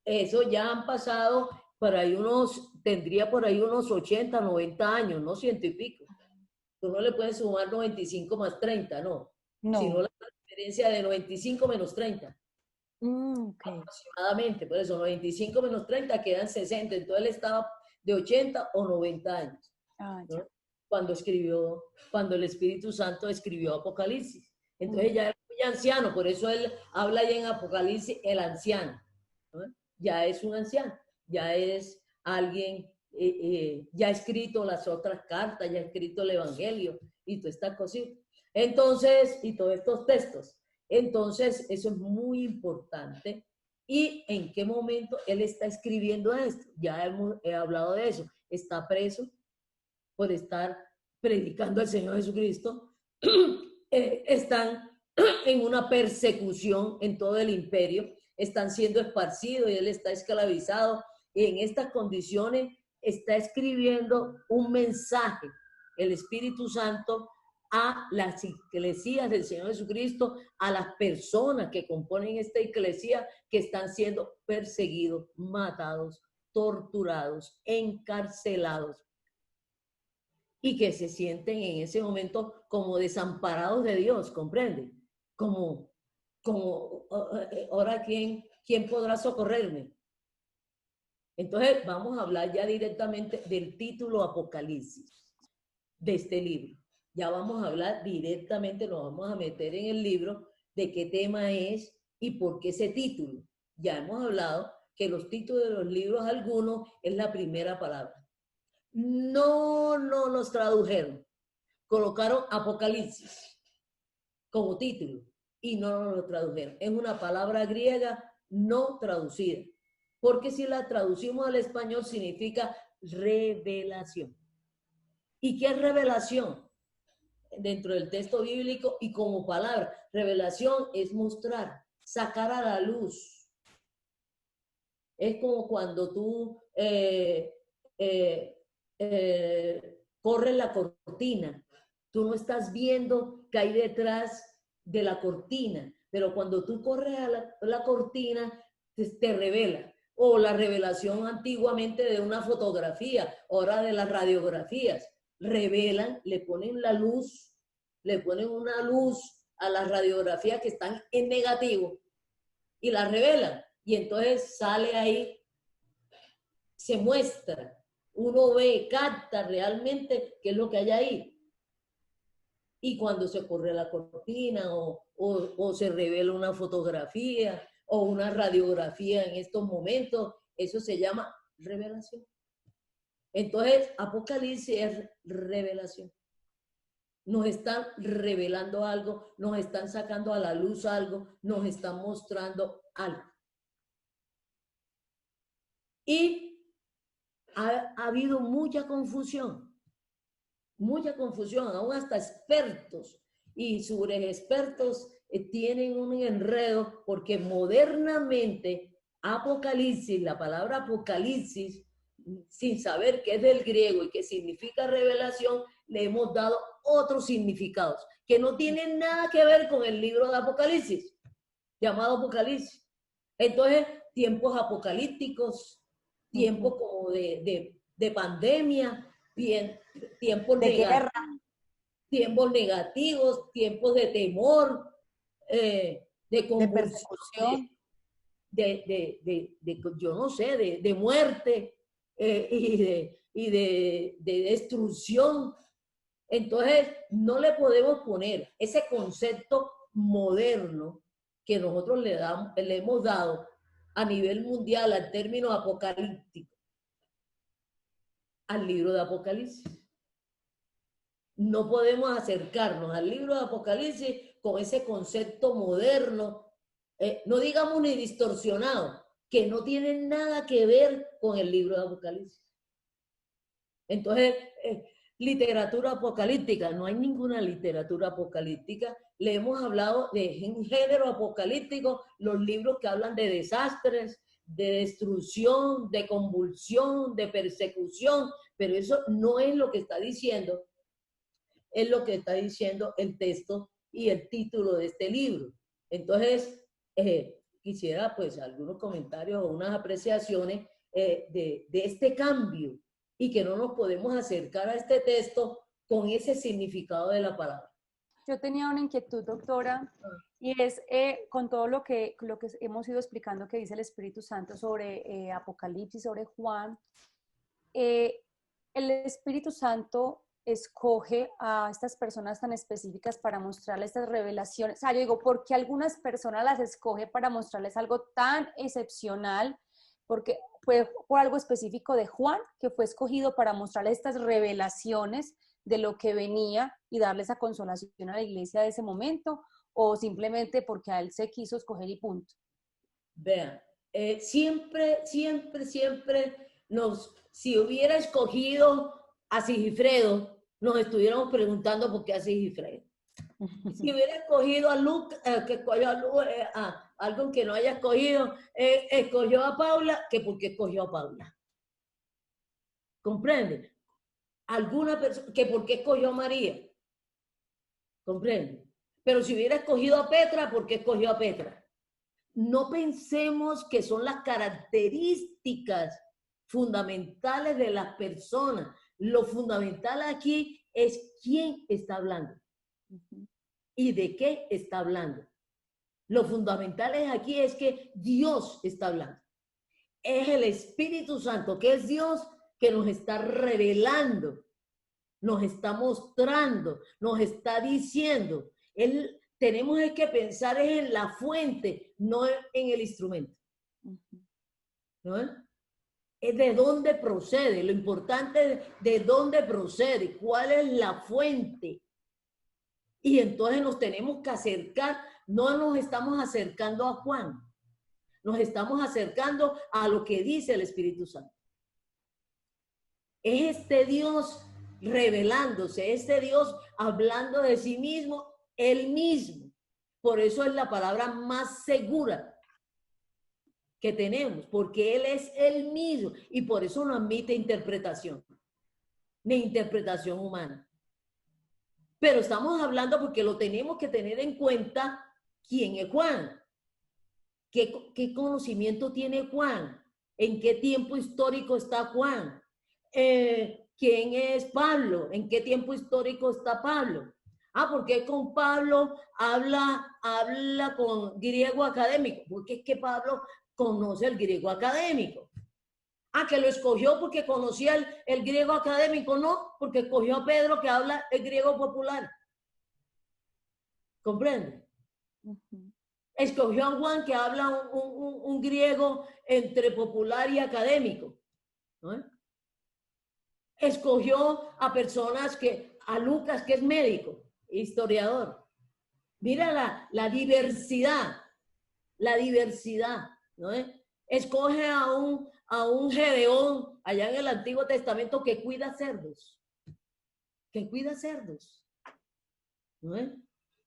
eso ya han pasado tendría por ahí unos 80, 90 años, no 100 y pico. Tú no le puedes sumar 95 más 30, no. Sino la diferencia de 95 menos 30. Okay. Aproximadamente, por eso 95 menos 30 quedan 60. Entonces él estaba de 80 o 90 años. ¿No? Cuando el Espíritu Santo escribió Apocalipsis. Entonces ya era muy anciano, por eso él habla ya en Apocalipsis el anciano, ¿no? Ya es un anciano, ya es alguien ya ha escrito las otras cartas, ya ha escrito el Evangelio y todas estas cositas. Entonces, y todos estos textos. Entonces, eso es muy importante. ¿Y en qué momento él está escribiendo esto? Ya he hablado de eso. Está preso por estar predicando al Señor Jesucristo. Están en una persecución en todo el imperio. Están siendo esparcidos y él está esclavizado. Y en estas condiciones está escribiendo un mensaje, el Espíritu Santo, a las iglesias del Señor Jesucristo, a las personas que componen esta iglesia que están siendo perseguidos, matados, torturados, encarcelados y que se sienten en ese momento como desamparados de Dios, ¿comprende? Como ahora ¿quién podrá socorrerme? Entonces vamos a hablar ya directamente del título Apocalipsis de este libro. Ya vamos a hablar directamente, nos vamos a meter en el libro de qué tema es y por qué ese título. Ya hemos hablado que los títulos de los libros, algunos, es la primera palabra. No los tradujeron. Colocaron Apocalipsis como título y no lo tradujeron. Es una palabra griega no traducida. Porque si la traducimos al español significa revelación. ¿Y qué es revelación? Dentro del texto bíblico y como palabra, revelación es mostrar, sacar a la luz. Es como cuando tú corres la cortina. Tú no estás viendo qué hay detrás de la cortina, pero cuando tú corres a la cortina, te revela. O la revelación antiguamente de una fotografía, ahora de las radiografías. Revelan, le ponen la luz, le ponen una luz a las radiografías que están en negativo y las revelan. Y entonces sale ahí, se muestra, uno ve, capta realmente qué es lo que hay ahí. Y cuando se corre la cortina o se revela una fotografía o una radiografía en estos momentos, eso se llama revelación. Entonces, Apocalipsis es revelación. Nos están revelando algo, nos están sacando a la luz algo, nos están mostrando algo. Y ha habido mucha confusión, aún hasta expertos y sobreexpertos tienen un enredo porque modernamente Apocalipsis, la palabra Apocalipsis, sin saber qué es del griego y qué significa revelación, le hemos dado otros significados que no tienen nada que ver con el libro de Apocalipsis, llamado Apocalipsis. Entonces, tiempos apocalípticos, tiempos como de pandemia, tiempos de guerra, tiempos negativos, tiempos de temor, de persecución, yo no sé, de muerte y de destrucción. Entonces, no le podemos poner ese concepto moderno que nosotros le hemos dado a nivel mundial al término apocalíptico al libro de Apocalipsis. No podemos acercarnos al libro de Apocalipsis con ese concepto moderno, no digamos ni distorsionado, que no tiene nada que ver con el libro de Apocalipsis. Entonces, literatura apocalíptica, no hay ninguna literatura apocalíptica. Le hemos hablado de género apocalíptico, los libros que hablan de desastres, de destrucción, de convulsión, de persecución, pero eso no es lo que está diciendo, es lo que está diciendo el texto y el título de este libro. Entonces, quisiera pues algunos comentarios o unas apreciaciones de este cambio y que no nos podemos acercar a este texto con ese significado de la palabra. Yo tenía una inquietud, doctora, y es con todo lo que hemos ido explicando que dice el Espíritu Santo sobre Apocalipsis, sobre Juan, el Espíritu Santo escoge a estas personas tan específicas para mostrarles estas revelaciones. O sea, yo digo, ¿por qué algunas personas las escoge para mostrarles algo tan excepcional porque fue por algo específico de Juan, que fue escogido para mostrarle estas revelaciones de lo que venía y darle esa consolación a la iglesia de ese momento, o simplemente porque a él se quiso escoger y punto. Vean, siempre si hubiera escogido a Sigifredo, nos estuviéramos preguntando por qué a Sigifredo. Si hubiera escogido a Luke, que escogió a algo que no haya escogido, escogió a Paula, que por qué escogió a Paula. ¿Comprende? Alguna persona, que por qué escogió a María. ¿Comprende? Pero si hubiera escogido a Petra, ¿por qué escogió a Petra? No pensemos que son las características fundamentales de las personas. Lo fundamental aquí es quién está hablando y de qué está hablando. Lo fundamental aquí es que Dios está hablando. Es el Espíritu Santo, que es Dios, que nos está revelando, nos está mostrando, nos está diciendo. Tenemos que pensar en la fuente, no en el instrumento. ¿No? Es de dónde procede. Lo importante es de dónde procede, cuál es la fuente. Y entonces nos tenemos que acercar, no nos estamos acercando a Juan, nos estamos acercando a lo que dice el Espíritu Santo. Es este Dios revelándose, este Dios hablando de sí mismo, él mismo. Por eso es la palabra más segura que tenemos, porque él es él mismo y por eso no admite interpretación, ni interpretación humana. Pero estamos hablando porque lo tenemos que tener en cuenta quién es Juan, qué conocimiento tiene Juan, en qué tiempo histórico está Juan, quién es Pablo, en qué tiempo histórico está Pablo. Porque con Pablo habla con griego académico, porque es que Pablo conoce el griego académico. Que lo escogió porque conocía el griego académico, no, porque escogió a Pedro que habla el griego popular. ¿Comprende? Escogió a Juan que habla un griego entre popular y académico, ¿no? Escogió a personas a Lucas, que es médico, historiador. Mira la diversidad, ¿no? Escoge a un Gedeón allá en el Antiguo Testamento que cuida cerdos, ¿no?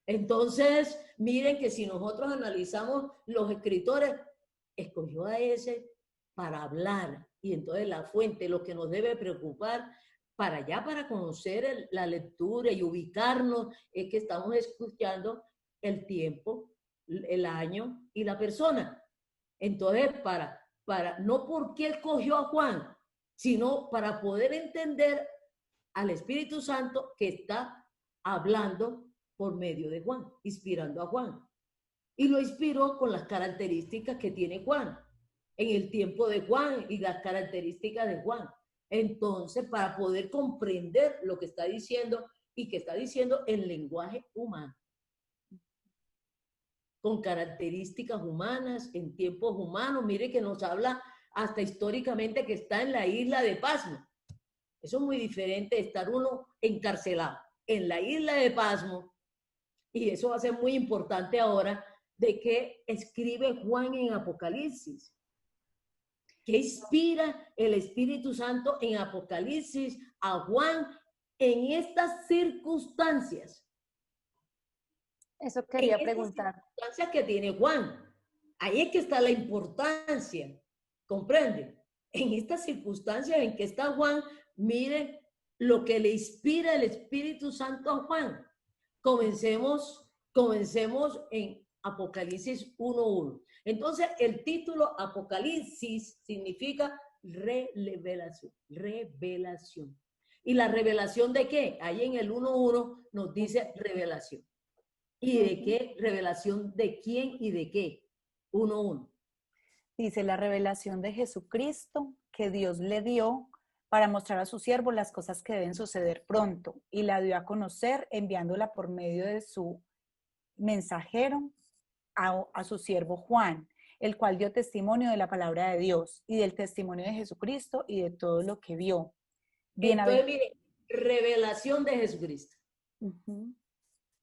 Entonces, miren que si nosotros analizamos los escritores, escogió a ese para hablar, y entonces la fuente, lo que nos debe preocupar para conocer la lectura y ubicarnos, es que estamos escuchando el tiempo, el año y la persona. Entonces, no porque escogió a Juan, sino para poder entender al Espíritu Santo que está hablando por medio de Juan, inspirando a Juan. Y lo inspiró con las características que tiene Juan, en el tiempo de Juan y las características de Juan. Entonces, para poder comprender lo que está diciendo y que está diciendo en lenguaje humano, con características humanas, en tiempos humanos. Mire que nos habla hasta históricamente que está en la isla de Pasmo. Eso es muy diferente de estar uno encarcelado en la isla de Pasmo, y eso va a ser muy importante ahora, de qué escribe Juan en Apocalipsis. ¿Qué inspira el Espíritu Santo en Apocalipsis a Juan en estas circunstancias? Eso quería preguntar. Circunstancias que tiene Juan. Ahí es que está la importancia. ¿Comprende? En estas circunstancias en que está Juan, miren lo que le inspira el Espíritu Santo a Juan. Comencemos en Apocalipsis 1:1. Entonces, el título Apocalipsis significa revelación. ¿Y la revelación de qué? Ahí en el 1:1 nos dice revelación. ¿Y de qué? Revelación de quién y de qué. 1:1. Dice la revelación de Jesucristo que Dios le dio para mostrar a su siervo las cosas que deben suceder pronto, y la dio a conocer enviándola por medio de su mensajero a su siervo Juan, el cual dio testimonio de la palabra de Dios y del testimonio de Jesucristo y de todo lo que vio. Entonces, mire, revelación de Jesucristo. Uh-huh.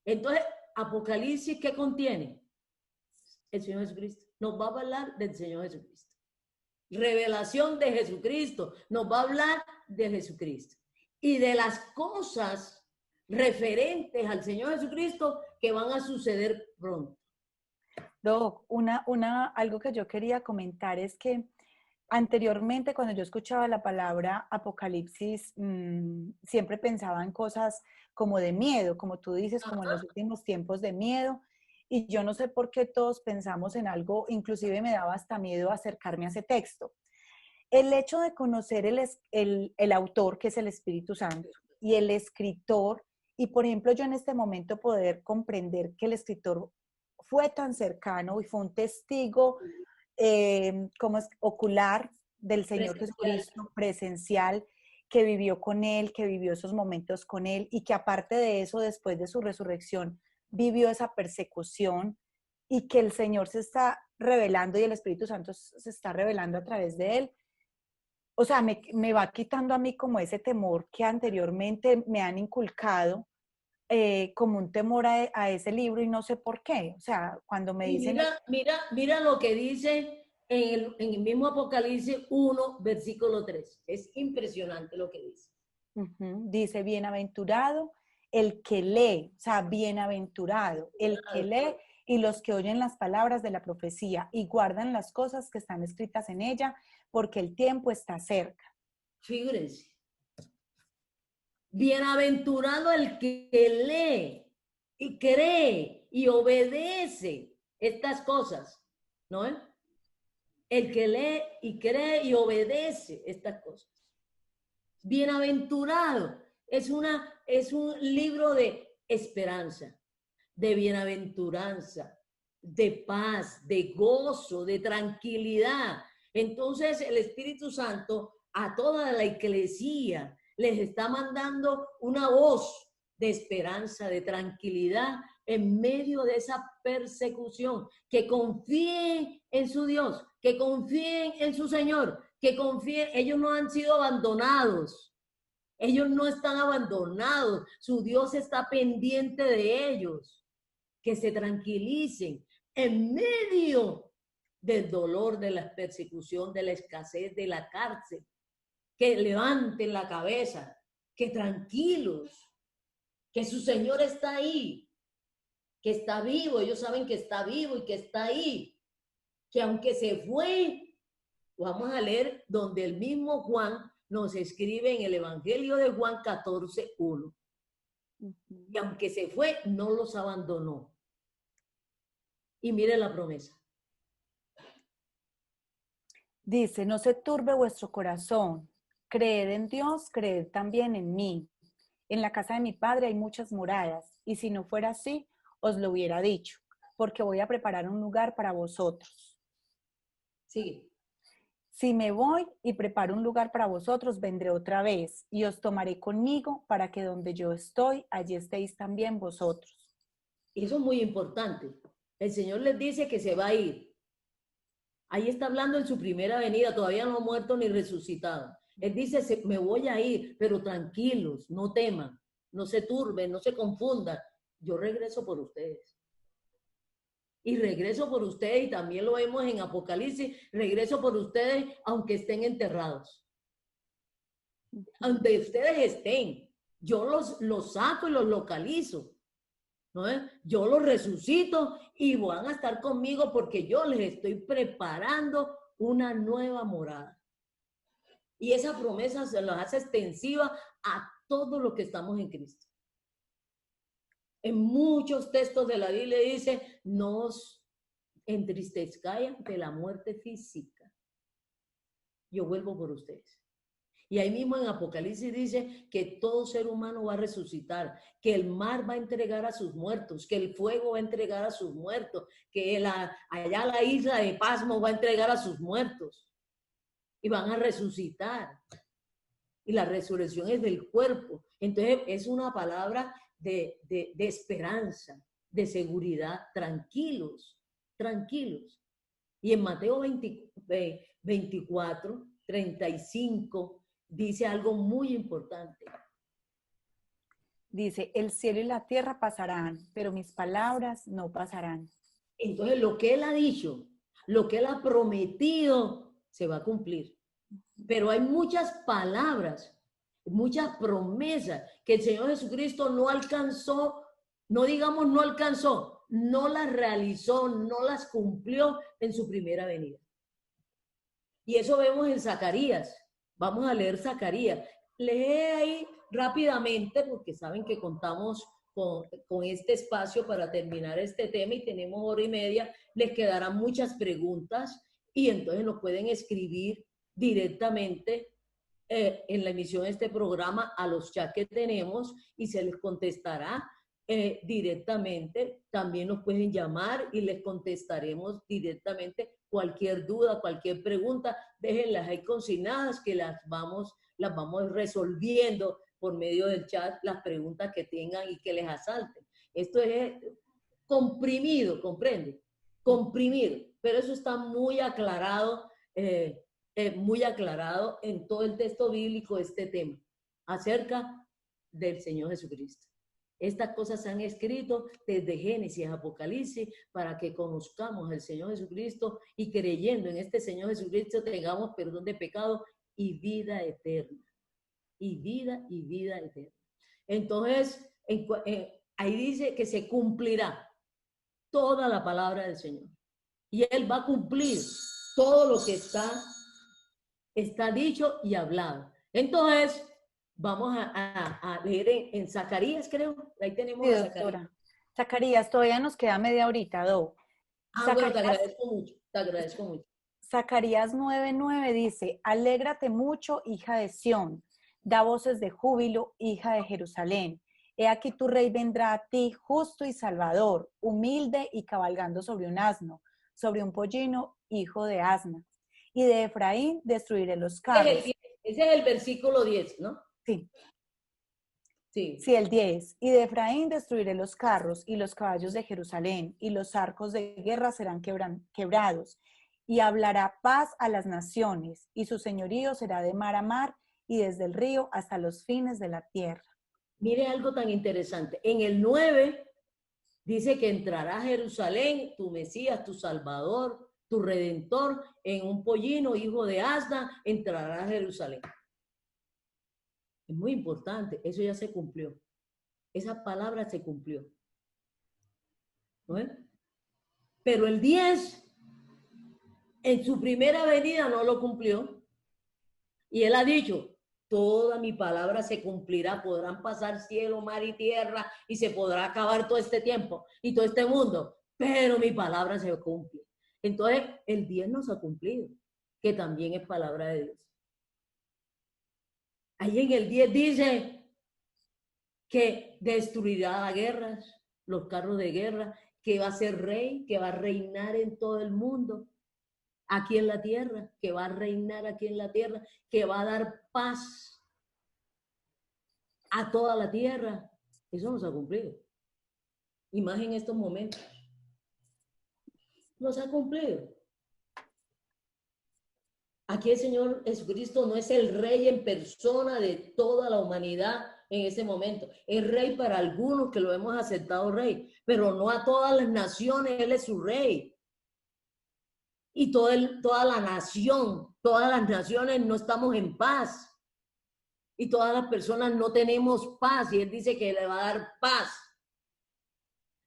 Entonces, Apocalipsis, ¿qué contiene? El Señor Jesucristo. Nos va a hablar del Señor Jesucristo. Revelación de Jesucristo. Nos va a hablar de Jesucristo. Y de las cosas referentes al Señor Jesucristo que van a suceder pronto. Doc, algo que yo quería comentar es que anteriormente, cuando yo escuchaba la palabra Apocalipsis, siempre pensaba en cosas como de miedo, como tú dices, como en los últimos tiempos de miedo. Y yo no sé por qué todos pensamos en algo, inclusive me daba hasta miedo acercarme a ese texto. El hecho de conocer el autor, que es el Espíritu Santo, y el escritor, y por ejemplo yo en este momento poder comprender que el escritor fue tan cercano y fue un testigo como es ocular del Señor Jesucristo, presencial, que vivió con él, que vivió esos momentos con él y que aparte de eso, después de su resurrección, vivió esa persecución y que el Señor se está revelando y el Espíritu Santo se está revelando a través de él. O sea, me va quitando a mí como ese temor que anteriormente me han inculcado, como un temor a ese libro y no sé por qué. O sea, cuando me dicen... Mira lo que dice en el mismo Apocalipsis 1, versículo 3. Es impresionante lo que dice. Dice, bienaventurado el que lee, o sea, bienaventurado el que lee y los que oyen las palabras de la profecía y guardan las cosas que están escritas en ella, porque el tiempo está cerca. Fíjense. Bienaventurado el que lee y cree y obedece estas cosas, ¿no? El que lee y cree y obedece estas cosas. Bienaventurado es un libro de esperanza, de bienaventuranza, de paz, de gozo, de tranquilidad. Entonces el Espíritu Santo a toda la iglesia les está mandando una voz de esperanza, de tranquilidad en medio de esa persecución. Que confíen en su Dios, que confíen en su Señor, que confíen. Ellos no han sido abandonados. Ellos no están abandonados. Su Dios está pendiente de ellos. Que se tranquilicen en medio del dolor, de la persecución, de la escasez, de la cárcel. Que levanten la cabeza, que tranquilos, que su Señor está ahí, que está vivo, ellos saben que está vivo y que está ahí, que aunque se fue, vamos a leer donde el mismo Juan nos escribe en el Evangelio de Juan 14:1, y aunque se fue, no los abandonó. Y mire la promesa. Dice, no se turbe vuestro corazón. Creed en Dios, creed también en mí. En la casa de mi Padre hay muchas moradas, y si no fuera así, os lo hubiera dicho, porque voy a preparar un lugar para vosotros. Sigue. Si me voy y preparo un lugar para vosotros, vendré otra vez, y os tomaré conmigo, para que donde yo estoy, allí estéis también vosotros. Y eso es muy importante. El Señor les dice que se va a ir. Ahí está hablando en su primera venida, todavía no ha muerto ni resucitado. Él dice, me voy a ir, pero tranquilos, no teman, no se turben, no se confundan. Yo regreso por ustedes. Y regreso por ustedes, y también lo vemos en Apocalipsis, regreso por ustedes aunque estén enterrados. Aunque ustedes estén, yo los saco y los localizo. ¿No? Yo los resucito y van a estar conmigo porque yo les estoy preparando una nueva morada. Y esa promesa se las hace extensiva a todo lo que estamos en Cristo. En muchos textos de la Biblia dice, no os entristezcáis de la muerte física. Yo vuelvo por ustedes. Y ahí mismo en Apocalipsis dice que todo ser humano va a resucitar, que el mar va a entregar a sus muertos, que el fuego va a entregar a sus muertos, que allá la isla de Pasmo va a entregar a sus muertos y van a resucitar. Y la resurrección es del cuerpo. Entonces es una palabra de esperanza, de seguridad, tranquilos, tranquilos. Y en Mateo 24, 35, dice algo muy importante. Dice, el cielo y la tierra pasarán, pero mis palabras no pasarán. Entonces, lo que Él ha dicho, lo que Él ha prometido, se va a cumplir. Pero hay muchas palabras, muchas promesas que el Señor Jesucristo no alcanzó, no digamos no alcanzó, no las realizó, no las cumplió en su primera venida. Y eso vemos en Zacarías. Vamos a leer Zacarías. Lee ahí rápidamente, porque saben que contamos con este espacio para terminar este tema y tenemos 1 hora y media. Les quedarán muchas preguntas y entonces nos pueden escribir directamente en la emisión de este programa a los chats que tenemos y se les contestará directamente. También nos pueden llamar y les contestaremos directamente cualquier duda, cualquier pregunta. Déjenlas ahí consignadas que las vamos resolviendo por medio del chat, las preguntas que tengan y que les asalten. Esto es comprimido, ¿comprende? Comprimido, pero eso está muy aclarado en todo el texto bíblico este tema acerca del Señor Jesucristo. Estas cosas se han escrito desde Génesis a Apocalipsis para que conozcamos al Señor Jesucristo y creyendo en este Señor Jesucristo tengamos perdón de pecado y vida eterna. Y vida eterna. Entonces, ahí dice que se cumplirá toda la palabra del Señor. Y Él va a cumplir todo lo que está dicho y hablado. Entonces, vamos a leer en Zacarías, creo. Ahí tenemos Sí, a doctora. Zacarías, todavía nos queda media horita, Do. Bueno, te agradezco mucho, te agradezco mucho. Zacarías 9:9 dice, alégrate mucho, hija de Sión, da voces de júbilo, hija de Jerusalén. He aquí tu rey vendrá a ti, justo y salvador, humilde y cabalgando sobre un asno, sobre un pollino, hijo de asna. Y de Efraín destruiré los carros. Ese es el versículo 10, ¿no? Sí. Sí. Sí, el 10. Y de Efraín destruiré los carros y los caballos de Jerusalén, y los arcos de guerra serán quebrados. Y hablará paz a las naciones, y su señorío será de mar a mar, y desde el río hasta los fines de la tierra. Mire algo tan interesante. En el 9 dice que entrará a Jerusalén tu Mesías, tu Salvador, tu Redentor, en un pollino, hijo de asna, entrará a Jerusalén. Es muy importante, eso ya se cumplió. Esa palabra se cumplió. ¿No es? Pero el 10, en su primera venida no lo cumplió. Y Él ha dicho, toda mi palabra se cumplirá, podrán pasar cielo, mar y tierra, y se podrá acabar todo este tiempo y todo este mundo, pero mi palabra se cumple. Entonces, el 10 no se ha cumplido, que también es palabra de Dios. Ahí en el 10 dice que destruirá las guerras, los carros de guerra, que va a ser rey, que va a reinar en todo el mundo, aquí en la tierra, que va a reinar aquí en la tierra, que va a dar paz a toda la tierra. Eso no se ha cumplido. Y más en estos momentos. No se ha cumplido. Aquí el Señor Jesucristo no es el rey en persona de toda la humanidad en ese momento. Es rey para algunos que lo hemos aceptado rey, pero no a todas las naciones. Él es su rey. Y toda la nación, todas las naciones no estamos en paz. Y todas las personas no tenemos paz. Y Él dice que le va a dar paz.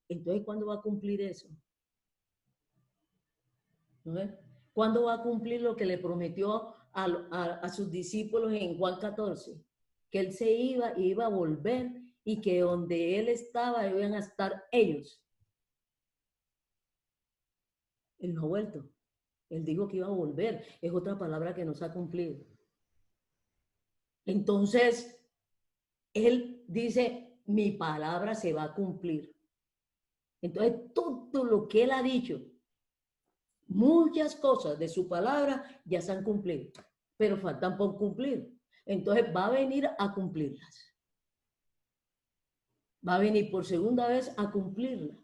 Entonces, ¿cuándo va a cumplir eso? ¿No es? ¿Cuándo va a cumplir lo que le prometió a sus discípulos en Juan 14? Que Él se iba y iba a volver y que donde Él estaba iban a estar ellos. Él no ha vuelto. Él dijo que iba a volver. Es otra palabra que no se ha cumplido. Entonces, Él dice, mi palabra se va a cumplir. Entonces, todo lo que Él ha dicho, muchas cosas de su palabra ya se han cumplido, pero faltan por cumplir. Entonces, va a venir a cumplirlas. Va a venir por segunda vez a cumplirlas.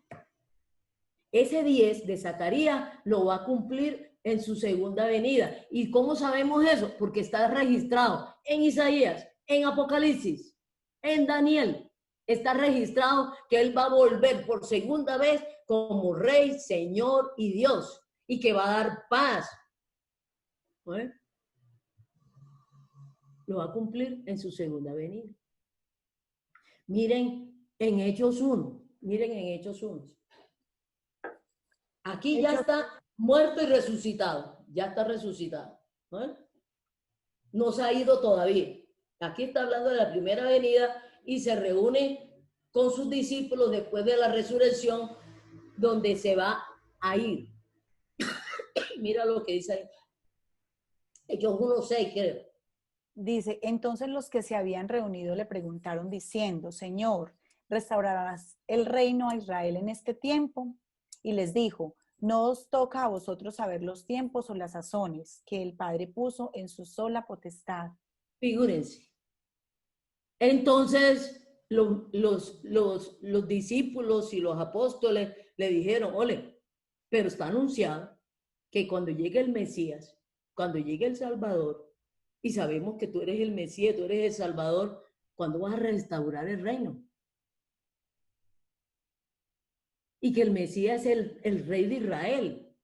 ese 10 de Zacarías lo va a cumplir en su segunda venida. ¿Y cómo sabemos eso? Porque está registrado en Isaías, en Apocalipsis, en Daniel. Está registrado que él va a volver por segunda vez como Rey, Señor y Dios, y que va a dar paz. ¿Eh? Lo va a cumplir en su segunda venida. Miren en Hechos 1, miren en Hechos 1. Aquí ya está muerto y resucitado, ya está resucitado. ¿Eh? No se ha ido todavía. Aquí está hablando de la primera venida y se reúne con sus discípulos después de la resurrección, donde se va a ir. Mira lo que dice ahí. Hechos 1:6, creo. Dice, entonces los que se habían reunido le preguntaron diciendo, Señor, ¿restaurarás el reino a Israel en este tiempo? Y les dijo, no os toca a vosotros saber los tiempos o las sazones que el Padre puso en su sola potestad. Figúrense. Entonces los discípulos y los apóstoles le dijeron, ole, pero está anunciado que cuando llegue el Mesías, cuando llegue el Salvador, y sabemos que tú eres el Mesías, tú eres el Salvador, ¿cuándo vas a restaurar el reino? Y que el Mesías es el Rey de Israel.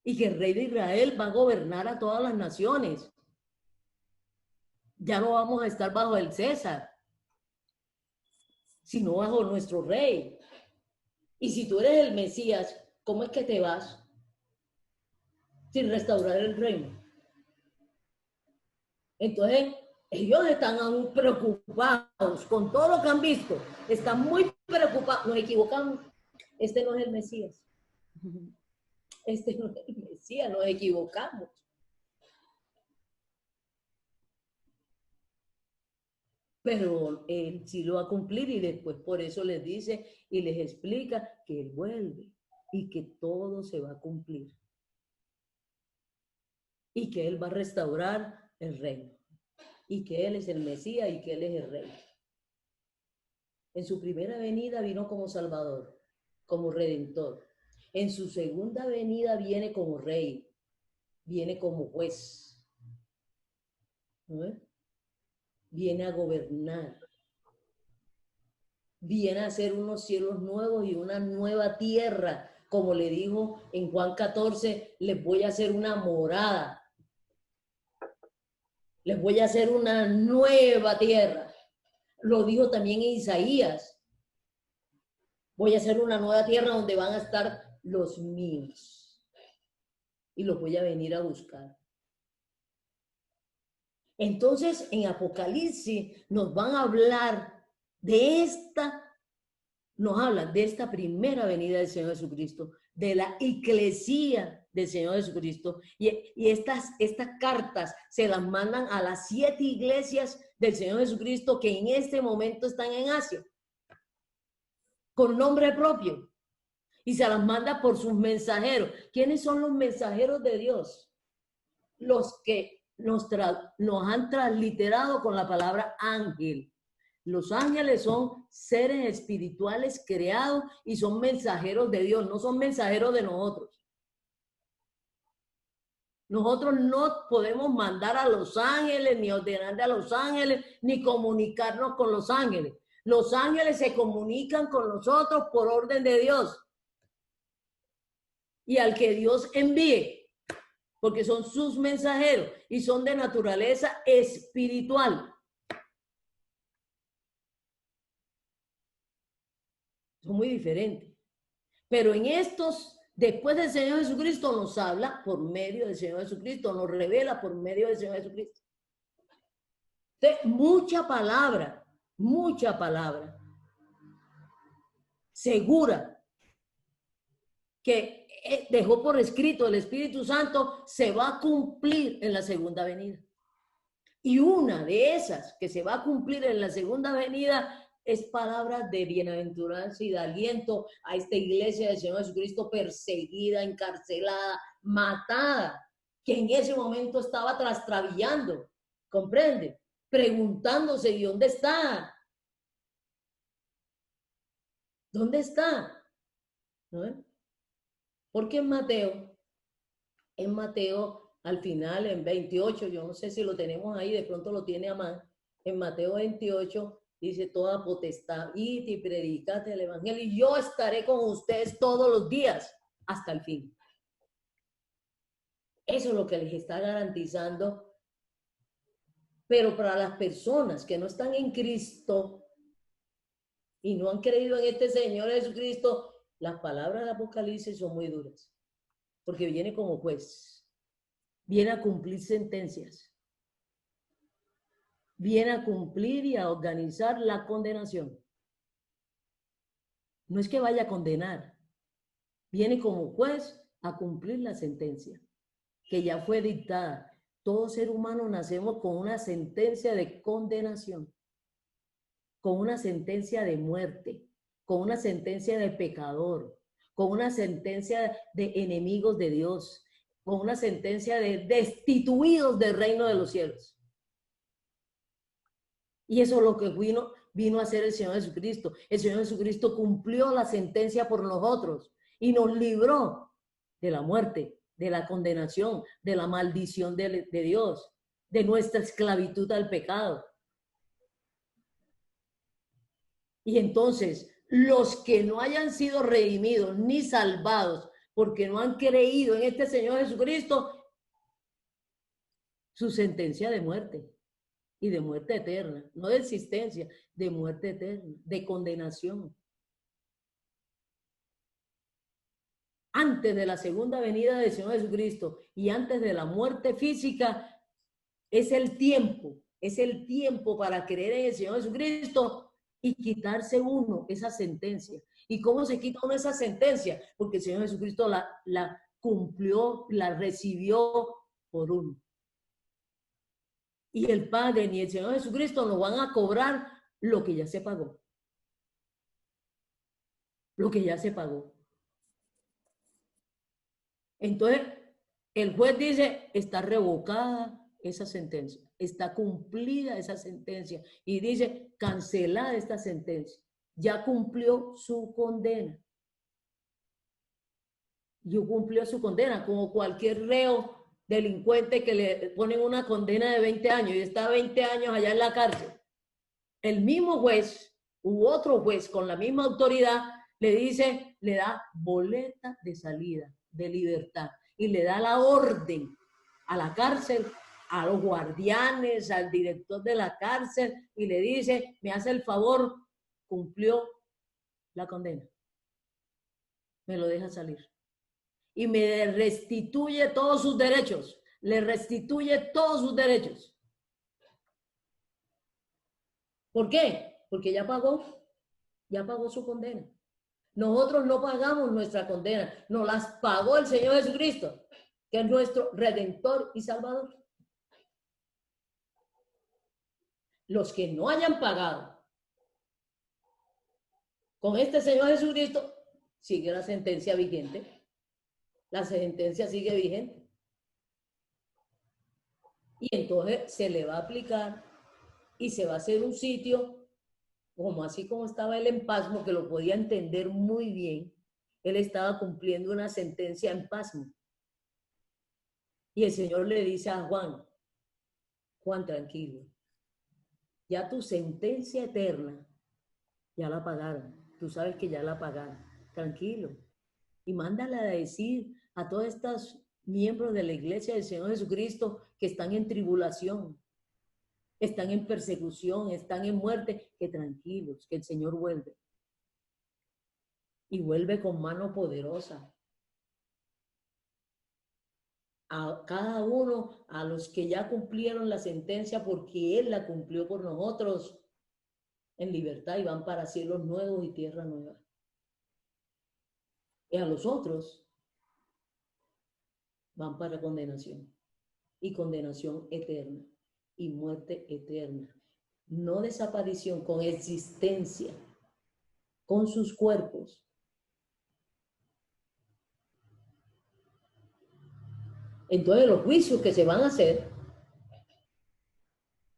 Y que el Rey de Israel va a gobernar a todas las naciones. Ya no vamos a estar bajo el César, sino bajo nuestro Rey. Y si tú eres el Mesías, ¿cómo es que te vas sin restaurar el reino? Entonces, ellos están aún preocupados con todo lo que han visto. Están muy preocupados. Nos equivocamos. Este no es el Mesías. Este no es el Mesías. Nos equivocamos. Pero él sí lo va a cumplir y después por eso les dice y les explica que él vuelve y que todo se va a cumplir. Y que él va a restaurar el reino. Y que él es el Mesías y que él es el Rey. En su primera venida vino como Salvador, como Redentor. En su segunda venida viene como Rey, viene como juez. ¿No? Viene a gobernar. Viene a hacer unos cielos nuevos y una nueva tierra. Como le dijo en Juan 14, les voy a hacer una morada. Les voy a hacer una nueva tierra. Lo dijo también en Isaías. Voy a hacer una nueva tierra donde van a estar los míos. Y los voy a venir a buscar. Entonces, en Apocalipsis nos van a hablar de nos hablan de esta primera venida del Señor Jesucristo, de la eclesía del Señor Jesucristo. Y estas cartas se las mandan a las 7 iglesias del Señor Jesucristo que en este momento están en Asia, con nombre propio. Y se las manda por sus mensajeros. ¿Quiénes son los mensajeros de Dios? Los que nos han transliterado con la palabra ángel. Los ángeles son seres espirituales creados y son mensajeros de Dios, no son mensajeros de nosotros. Nosotros no podemos mandar a los ángeles, ni ordenarle a los ángeles, ni comunicarnos con los ángeles. Los ángeles se comunican con nosotros por orden de Dios. Y al que Dios envíe, porque son sus mensajeros y son de naturaleza espiritual. Son muy diferentes. Pero en estos, después del Señor Jesucristo, nos habla por medio del Señor Jesucristo, nos revela por medio del Señor Jesucristo. Entonces, mucha palabra segura que dejó por escrito el Espíritu Santo se va a cumplir en la segunda venida. Y una de esas que se va a cumplir en la segunda venida es palabra de bienaventuranza y de aliento a esta iglesia del Señor Jesucristo perseguida, encarcelada, matada, que en ese momento estaba trastrabillando, ¿comprende? Preguntándose, ¿y dónde está? ¿Dónde está? ¿no? Porque en Mateo, al final, en 28, yo no sé si lo tenemos ahí, de pronto lo tiene a mano, en Mateo 28 dice: toda potestad, id y predicate el evangelio, y yo estaré con ustedes todos los días hasta el fin. Eso es lo que les está garantizando. Pero para las personas que no están en Cristo y no han creído en este Señor Jesucristo, las palabras del Apocalipsis son muy duras, porque viene como juez, viene a cumplir sentencias, viene a cumplir y a organizar la condenación. No es que vaya a condenar, viene como juez a cumplir la sentencia que ya fue dictada. Todo ser humano nacemos con una sentencia de condenación, con una sentencia de muerte, con una sentencia de pecador, con una sentencia de enemigos de Dios, con una sentencia de destituidos del reino de los cielos. Y eso es lo que vino a hacer el Señor Jesucristo. El Señor Jesucristo cumplió la sentencia por nosotros y nos libró de la muerte, de la condenación, de la maldición de Dios, de nuestra esclavitud al pecado. Y entonces, los que no hayan sido redimidos ni salvados porque no han creído en este Señor Jesucristo, su sentencia de muerte, y de muerte eterna, no de existencia, de muerte eterna, de condenación. Antes de la segunda venida del Señor Jesucristo y antes de la muerte física, es el tiempo para creer en el Señor Jesucristo y quitarse uno esa sentencia. ¿Y cómo se quita uno esa sentencia? Porque el Señor Jesucristo la cumplió, la recibió por uno. Y el Padre ni el Señor Jesucristo nos van a cobrar lo que ya se pagó. Lo que ya se pagó. Entonces, el juez dice: está revocada esa sentencia, está cumplida esa sentencia, y dice: cancelada esta sentencia, ya cumplió su condena. Yo cumplió su condena, como cualquier reo delincuente que le ponen una condena de 20 años y está 20 años allá en la cárcel. El mismo juez u otro juez con la misma autoridad le dice, le da boleta de salida, de libertad, y le da la orden a la cárcel, a los guardianes, al director de la cárcel, y le dice: me hace el favor, cumplió la condena, me lo deja salir y me restituye todos sus derechos, le restituye todos sus derechos. ¿Por qué? Porque ya pagó su condena. Nosotros no pagamos nuestra condena, nos las pagó el Señor Jesucristo, que es nuestro Redentor y Salvador. Los que no hayan pagado con este Señor Jesucristo, sigue la sentencia vigente. La sentencia sigue vigente. Y entonces se le va a aplicar y se va a hacer un sitio, como así como estaba él en pasmo, que lo podía entender muy bien. Él estaba cumpliendo una sentencia en pasmo. Y el Señor le dice a Juan: Juan, tranquilo, ya tu sentencia eterna, ya la pagaron. Tú sabes que ya la pagaron. Tranquilo. Y mándale a decir a todos estos miembros de la iglesia del Señor Jesucristo que están en tribulación, están en persecución, están en muerte, que tranquilos, que el Señor vuelve. Y vuelve con mano poderosa. A cada uno, a los que ya cumplieron la sentencia, porque Él la cumplió por nosotros, en libertad, y van para cielos nuevos y tierra nueva. Y a los otros van para condenación, y condenación eterna, y muerte eterna. No desaparición, con existencia, con sus cuerpos. Entonces los juicios que se van a hacer,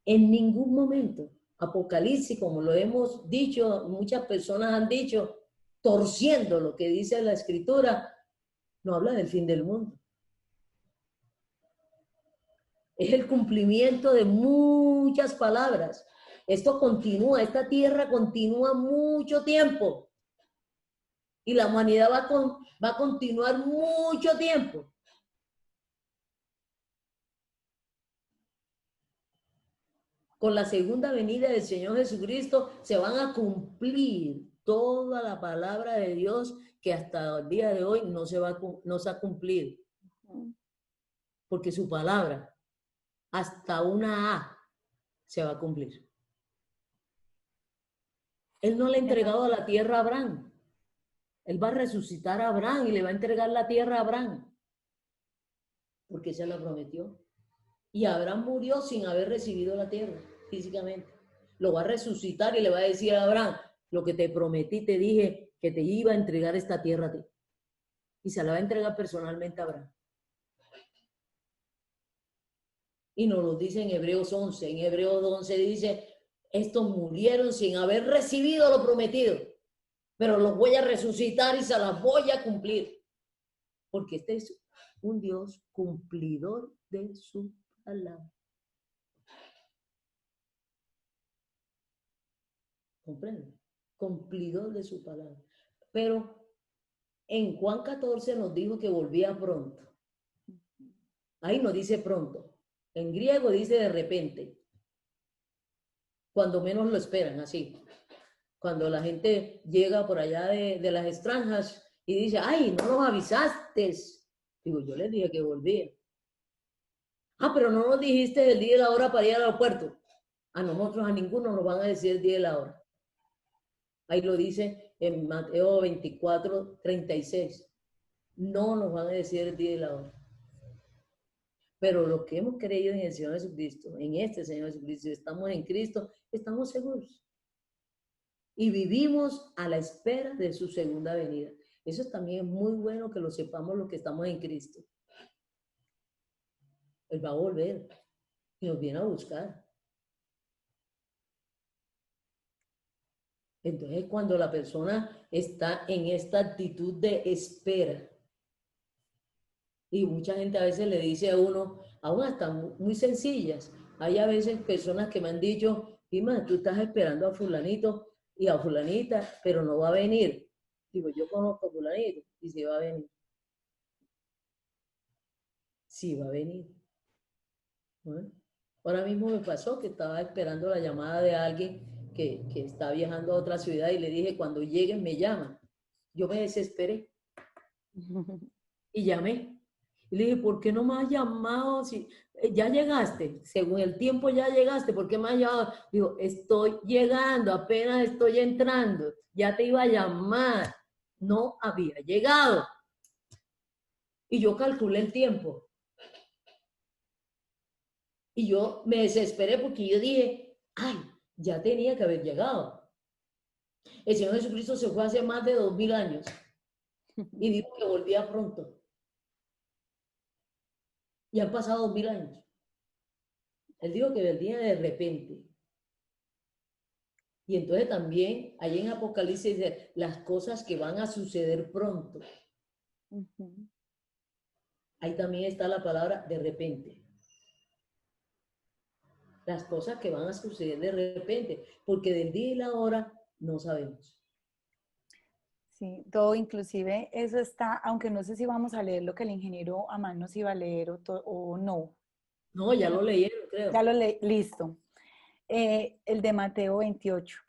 en ningún momento, Apocalipsis, como lo hemos dicho, muchas personas han dicho, torciendo lo que dice la Escritura, no habla del fin del mundo. Es el cumplimiento de muchas palabras. Esto continúa, esta tierra continúa mucho tiempo. Y la humanidad va a continuar mucho tiempo. Con la segunda venida del Señor Jesucristo se van a cumplir toda la palabra de Dios que hasta el día de hoy no se ha cumplido. Porque su palabra, hasta una A, se va a cumplir. Él no le ha entregado a la tierra a Abraham. Él va a resucitar a Abraham y le va a entregar la tierra a Abraham. Porque se la prometió. Y Abraham murió sin haber recibido la tierra físicamente. Lo va a resucitar y le va a decir a Abraham, lo que te prometí, te dije que te iba a entregar esta tierra a ti. Y se la va a entregar personalmente a Abraham. Y nos lo dice en Hebreos 11. En Hebreos 11 dice, estos murieron sin haber recibido lo prometido, pero los voy a resucitar y se las voy a cumplir. Porque este es un Dios cumplidor de su palabra. ¿Comprenden? Cumplidor de su palabra. Pero en Juan 14 nos dijo que volvía pronto. Ahí no dice pronto. En griego dice de repente. Cuando menos lo esperan, así. Cuando la gente llega por allá de las extranjas y dice, ay, no nos avisaste. Digo, yo les dije que volvía. Ah, pero no nos dijiste el día y la hora para ir al aeropuerto. A nosotros, a ninguno nos van a decir el día y la hora. Ahí lo dice en Mateo 24, 36. No nos van a decir el día y la hora. Pero los que hemos creído en el Señor Jesucristo, en este Señor Jesucristo, estamos en Cristo, estamos seguros. Y vivimos a la espera de su segunda venida. Eso también es muy bueno que lo sepamos los que estamos en Cristo. Él va a volver y nos viene a buscar. Entonces, cuando la persona está en esta actitud de espera, y mucha gente a veces le dice a uno, aún hasta muy sencillas, hay a veces personas que me han dicho, Ima, tú estás esperando a fulanito y a fulanita, pero no va a venir. Digo, yo conozco a fulanito y sí va a venir. Sí va a venir. Bueno, ahora mismo me pasó que estaba esperando la llamada de alguien que está viajando a otra ciudad y le dije, cuando lleguen me llaman. Yo me desesperé y llamé. Y le dije, ¿por qué no me has llamado? Si ya llegaste, según el tiempo ya llegaste, ¿por qué me has llamado? Digo, estoy llegando, apenas estoy entrando, ya te iba a llamar. No había llegado. Y yo calculé el tiempo. Y yo me desesperé porque yo dije, ay, ya tenía que haber llegado. El Señor Jesucristo se fue hace más de 2000 años y dijo que volvía pronto. Y han pasado 2000 años. Él dijo que vendría de repente. Y entonces también, ahí en Apocalipsis dice, las cosas que van a suceder pronto. Ahí también está la palabra de repente. Las cosas que van a suceder de repente, porque del día y la hora no sabemos. Sí, todo, inclusive eso está, aunque no sé si vamos a leer lo que el ingeniero Amán nos iba a leer o no. No, ya lo leyeron, creo. Ya lo leí, listo. El de Mateo 28,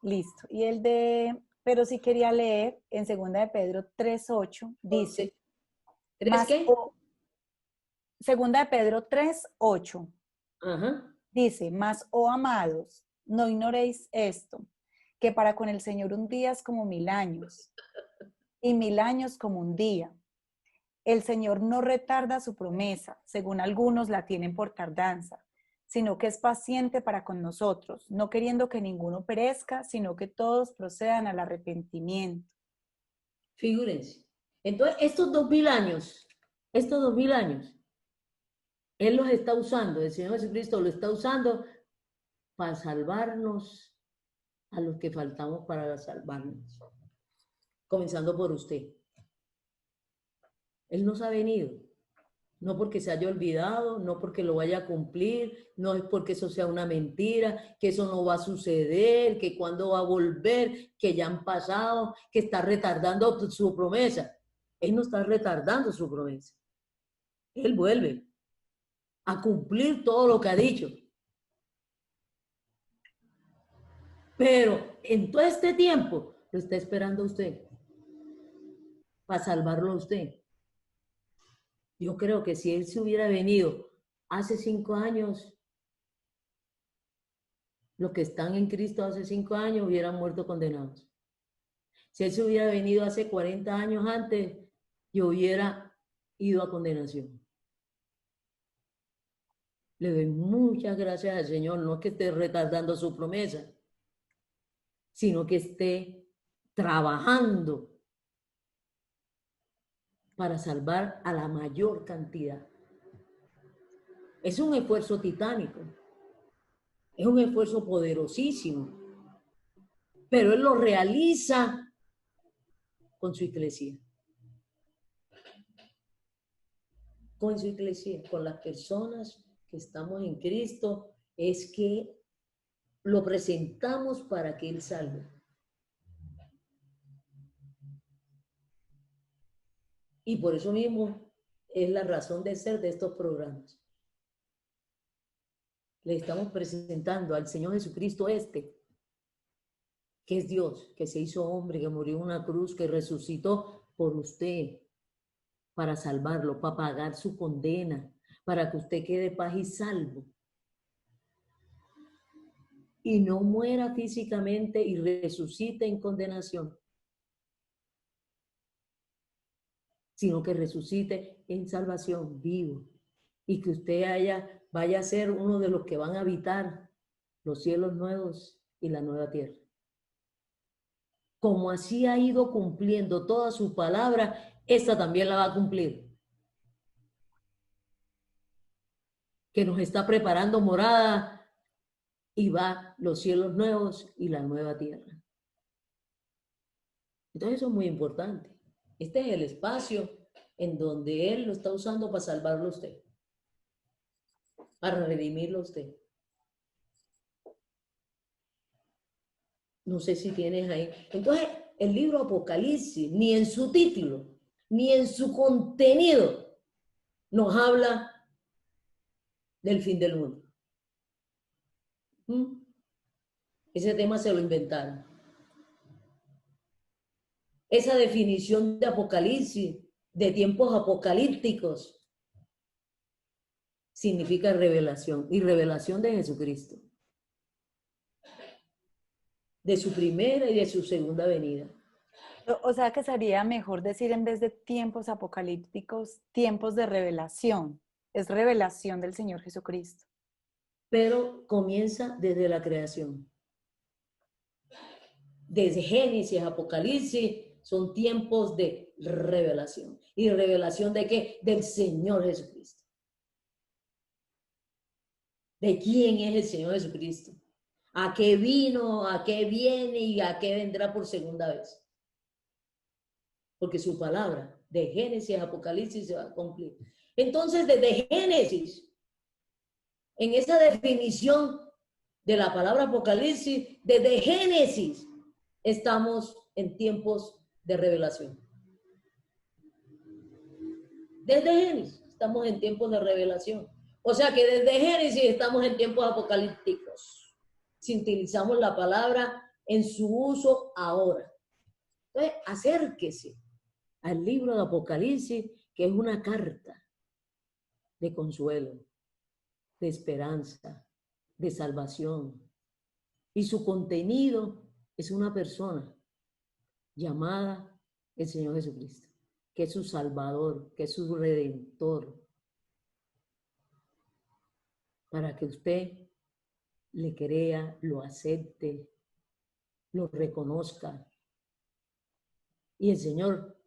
listo. Y el de, pero sí quería leer en 2 de Pedro 3:8, dice. ¿Tres qué? 2 de Pedro 3:8. Ajá. Dice, mas, oh amados, no ignoréis esto, que para con el Señor un día es como 1000 años, y 1000 años como un día. El Señor no retarda su promesa, según algunos la tienen por tardanza, sino que es paciente para con nosotros, no queriendo que ninguno perezca, sino que todos procedan al arrepentimiento. Figúrense. Entonces, estos 2000 años, Él los está usando, el Señor Jesucristo lo está usando para salvarnos a los que faltamos para salvarnos. comenzando por usted. Él nos ha venido, no porque se haya olvidado, no porque lo vaya a cumplir, no es porque eso sea una mentira, que eso no va a suceder, que cuándo va a volver, que ya han pasado, que está retardando su promesa. Él no está retardando su promesa. Él vuelve a cumplir todo lo que ha dicho. Pero en todo este tiempo lo está esperando a usted para salvarlo a usted. Yo creo que si él se hubiera venido hace 5 años, los que están en Cristo hace 5 años hubieran muerto condenados. Si él se hubiera venido hace 40 años antes, yo hubiera ido a condenación. Le doy muchas gracias al Señor, no es que esté retardando su promesa, sino que esté trabajando para salvar a la mayor cantidad. Es un esfuerzo titánico, es un esfuerzo poderosísimo, pero Él lo realiza con su iglesia. Con su iglesia, con las personas que estamos en Cristo, es que lo presentamos para que Él salve. Y por eso mismo es la razón de ser de estos programas. Le estamos presentando al Señor Jesucristo que es Dios, que se hizo hombre, que murió en una cruz, que resucitó por usted, para salvarlo, para pagar su condena, para que usted quede paz y salvo. Y no muera físicamente y resucite en condenación, sino que resucite en salvación, vivo. Y que usted vaya a ser uno de los que van a habitar los cielos nuevos y la nueva tierra. Como así ha ido cumpliendo toda su palabra, esta también la va a cumplir. Que nos está preparando morada y va los cielos nuevos y la nueva tierra. Entonces eso es muy importante. Este es el espacio en donde Él lo está usando para salvarlo a usted, para redimirlo a usted. No sé si tienes ahí. Entonces, el libro Apocalipsis, ni en su título, ni en su contenido, nos habla del fin del mundo. Ese tema se lo inventaron. Esa definición de Apocalipsis, de tiempos apocalípticos, significa revelación, y revelación de Jesucristo, de su primera y de su segunda venida. O sea que sería mejor decir, en vez de tiempos apocalípticos, tiempos de revelación. Es revelación del Señor Jesucristo. Pero comienza desde la creación. Desde Génesis, Apocalipsis, son tiempos de revelación. ¿Y revelación de qué? Del Señor Jesucristo. ¿De quién es el Señor Jesucristo? ¿A qué vino, a qué viene y a qué vendrá por segunda vez? Porque su palabra, de Génesis a Apocalipsis, se va a cumplir. Entonces, desde Génesis, en esa definición de la palabra Apocalipsis, desde Génesis, estamos en tiempos de revelación. Desde Génesis, estamos en tiempos de revelación. O sea que desde Génesis estamos en tiempos apocalípticos. Si utilizamos la palabra en su uso ahora. Entonces, acérquese al libro de Apocalipsis, que es una carta de consuelo, de esperanza, de salvación. Y su contenido es una persona llamada el Señor Jesucristo, que es su Salvador, que es su Redentor, para que usted le crea, lo acepte, lo reconozca. Y el Señor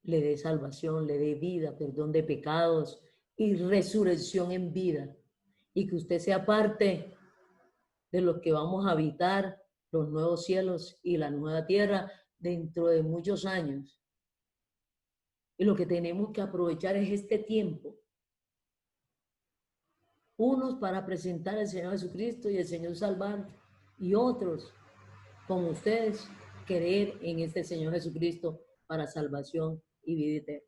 le dé salvación, le dé vida, perdón de pecados y resurrección en vida. Y que usted sea parte de los que vamos a habitar los nuevos cielos y la nueva tierra, dentro de muchos años. Y lo que tenemos que aprovechar es este tiempo. Unos para presentar al Señor Jesucristo y el Señor salvar, y otros, como ustedes, creer en este Señor Jesucristo para salvación y vida eterna.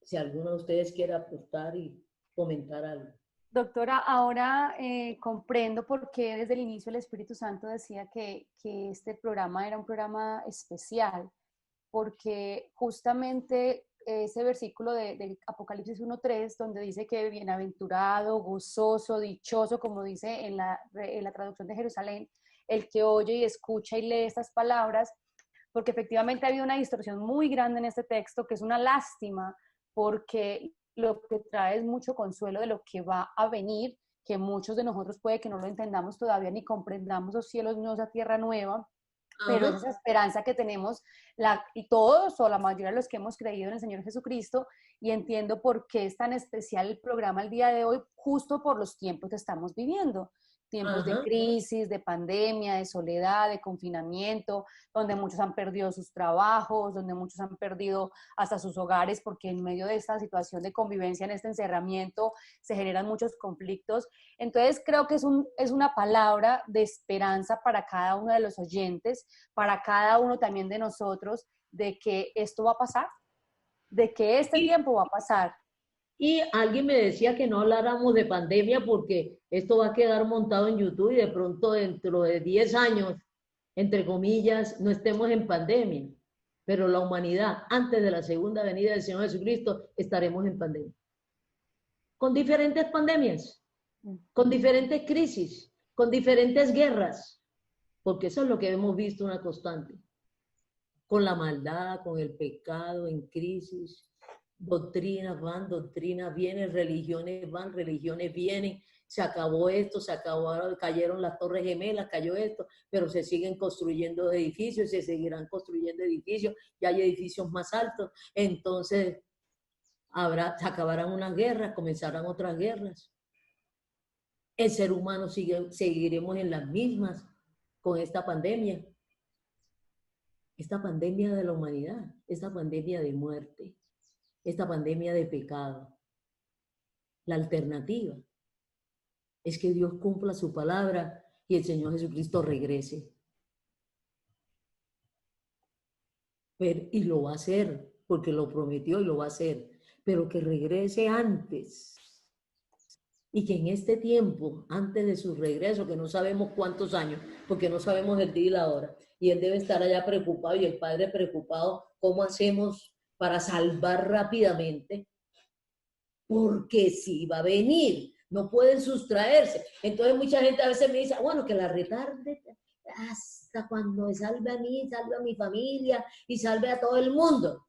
Si alguno de ustedes quiere aportar y comentar algo. Doctora, ahora comprendo por qué desde el inicio el Espíritu Santo decía que este programa era un programa especial, porque justamente ese versículo de Apocalipsis 1:3, donde dice que bienaventurado, gozoso, dichoso, como dice en la traducción de Jerusalén, el que oye y escucha y lee estas palabras, porque efectivamente ha habido una distorsión muy grande en este texto, que es una lástima, porque lo que trae es mucho consuelo de lo que va a venir, que muchos de nosotros puede que no lo entendamos todavía ni comprendamos los cielos nuevos, a tierra nueva, pero es esa esperanza que tenemos y todos o la mayoría de los que hemos creído en el Señor Jesucristo, y entiendo por qué es tan especial el programa el día de hoy, justo por los tiempos que estamos viviendo. Tiempos de crisis, de pandemia, de soledad, de confinamiento, donde muchos han perdido sus trabajos, donde muchos han perdido hasta sus hogares, porque en medio de esta situación de convivencia, en este encerramiento, se generan muchos conflictos. Entonces creo que es una palabra de esperanza para cada uno de los oyentes, para cada uno también de nosotros, de que esto va a pasar, de que este tiempo va a pasar. Y alguien me decía que no habláramos de pandemia porque esto va a quedar montado en YouTube y de pronto dentro de 10 años, entre comillas, no estemos en pandemia. Pero la humanidad, antes de la segunda venida del Señor Jesucristo, estaremos en pandemia. Con diferentes pandemias, con diferentes crisis, con diferentes guerras, porque eso es lo que hemos visto una constante. Con la maldad, con el pecado, en crisis. Doctrinas van, doctrinas vienen, religiones van, religiones vienen, se acabó esto, se acabaron, cayeron las Torres Gemelas, cayó esto, pero se siguen construyendo edificios, se seguirán construyendo edificios, y hay edificios más altos, entonces se acabarán unas guerras, comenzarán otras guerras. El ser humano seguiremos en las mismas con esta pandemia de la humanidad, esta pandemia de muerte. Esta pandemia de pecado. La alternativa es que Dios cumpla su palabra y el Señor Jesucristo regrese. Y lo va a hacer, porque lo prometió y lo va a hacer, pero que regrese antes. Y que en este tiempo, antes de su regreso, que no sabemos cuántos años, porque no sabemos el día y la hora, y Él debe estar allá preocupado y el Padre preocupado, ¿cómo hacemos para salvar rápidamente? Porque si va a venir, no pueden sustraerse. Entonces mucha gente a veces me dice, bueno, que la retarde hasta cuando me salve a mí, salve a mi familia y salve a todo el mundo.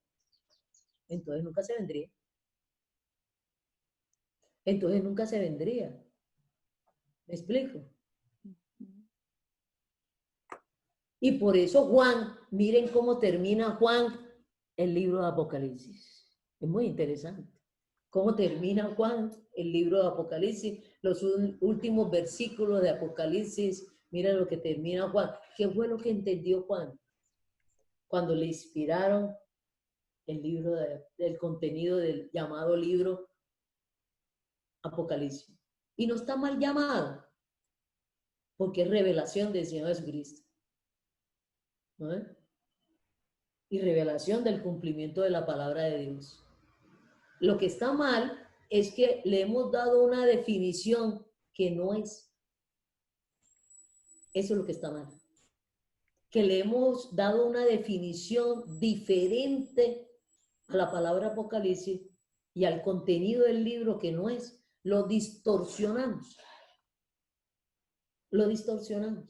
Entonces nunca se vendría. Entonces nunca se vendría. ¿Me explico? Y por eso Juan, miren cómo termina Juan el libro de Apocalipsis. Es muy interesante. ¿Cómo termina Juan el libro de Apocalipsis? Los últimos versículos de Apocalipsis, mira lo que termina Juan. ¿Qué fue lo que entendió Juan? Cuando le inspiraron el libro, el contenido del llamado libro Apocalipsis. Y no está mal llamado, porque es revelación del Señor Jesucristo. ¿No? Y revelación del cumplimiento de la palabra de Dios. Lo que está mal es que le hemos dado una definición que no es. Eso es lo que está mal. Que le hemos dado una definición diferente a la palabra Apocalipsis y al contenido del libro que no es. Lo distorsionamos. Lo distorsionamos.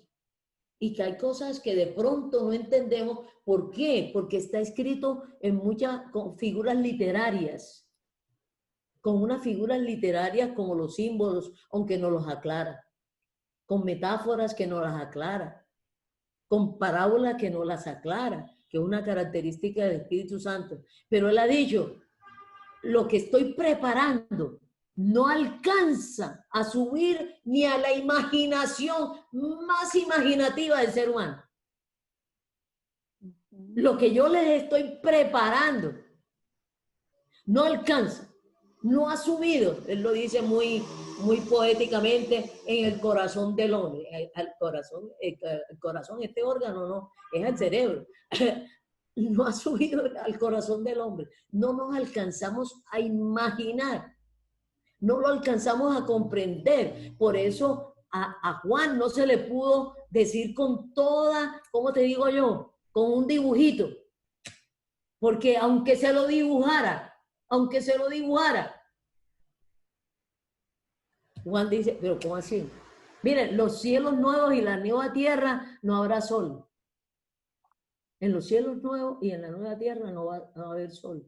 Y que hay cosas que de pronto no entendemos. ¿Por qué? Porque está escrito en muchas figuras literarias. Con unas figuras literarias como los símbolos, aunque no los aclara. Con metáforas que no las aclara. Con parábolas que no las aclara, que es una característica del Espíritu Santo. Pero Él ha dicho, lo que estoy preparando no alcanza a subir ni a la imaginación más imaginativa del ser humano. Lo que yo les estoy preparando no alcanza, no ha subido, él lo dice muy, muy poéticamente, en el corazón del hombre. El corazón, este órgano no, es el cerebro. No ha subido al corazón del hombre. No nos alcanzamos a imaginar, no lo alcanzamos a comprender. Por eso a Juan no se le pudo decir con toda, ¿cómo te digo yo? Con un dibujito. Porque aunque se lo dibujara, Juan dice, pero ¿cómo así? Miren, los cielos nuevos y la nueva tierra no habrá sol. En los cielos nuevos y en la nueva tierra no va a haber sol.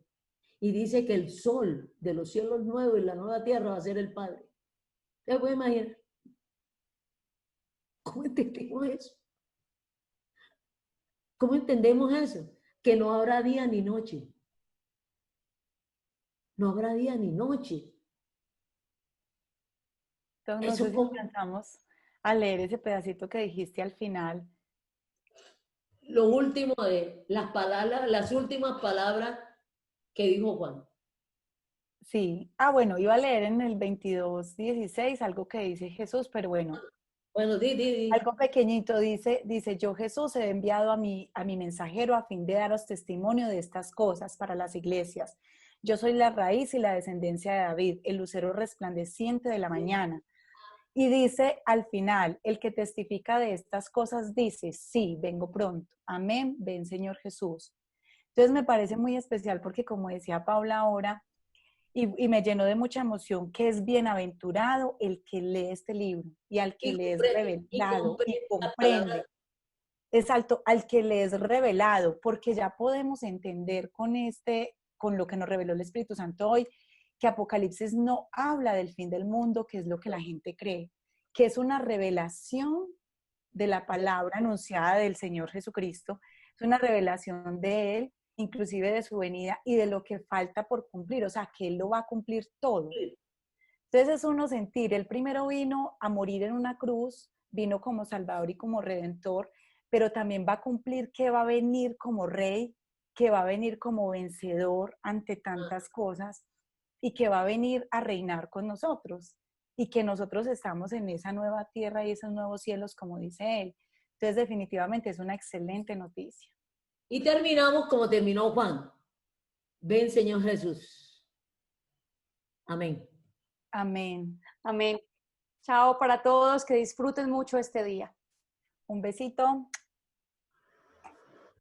Y dice que el sol de los cielos nuevos y la nueva tierra va a ser el Padre. ¿Se puede imaginar? ¿Cómo entendemos eso? ¿Cómo entendemos eso? Que no habrá día ni noche. No habrá día ni noche. Entonces, no Eso sé si como alcanzamos a leer ese pedacito que dijiste al final. lo último de las palabras, las últimas palabras que dijo Juan. Sí. Ah, bueno, iba a leer en el 22:16 algo que dice Jesús, pero bueno, Bueno, di. algo pequeñito dice, yo Jesús he enviado a mi mensajero a fin de daros testimonio de estas cosas para las iglesias. Yo soy la raíz y la descendencia de David, el lucero resplandeciente de la mañana. Y dice al final, el que testifica de estas cosas dice, sí, vengo pronto. Amén, ven Señor Jesús. Entonces me parece muy especial porque como decía Paula ahora, y me llenó de mucha emoción, que es bienaventurado el que lee este libro y al que le es revelado y comprende la palabra. comprende. Es alto, al que le es revelado, porque ya podemos entender con lo que nos reveló el Espíritu Santo hoy, que Apocalipsis no habla del fin del mundo, que es lo que la gente cree, que es una revelación de la palabra anunciada del Señor Jesucristo, es una revelación de Él, inclusive de su venida y de lo que falta por cumplir, o sea, que Él lo va a cumplir todo. Entonces es uno sentir, Él primero vino a morir en una cruz, vino como Salvador y como Redentor, pero también va a cumplir que va a venir como Rey, que va a venir como vencedor ante tantas cosas y que va a venir a reinar con nosotros y que nosotros estamos en esa nueva tierra y esos nuevos cielos, como dice Él. Entonces definitivamente es una excelente noticia. Y terminamos como terminó Juan. Ven, Señor Jesús. Amén. Amén. Amén. Chao para todos, que disfruten mucho este día. Un besito.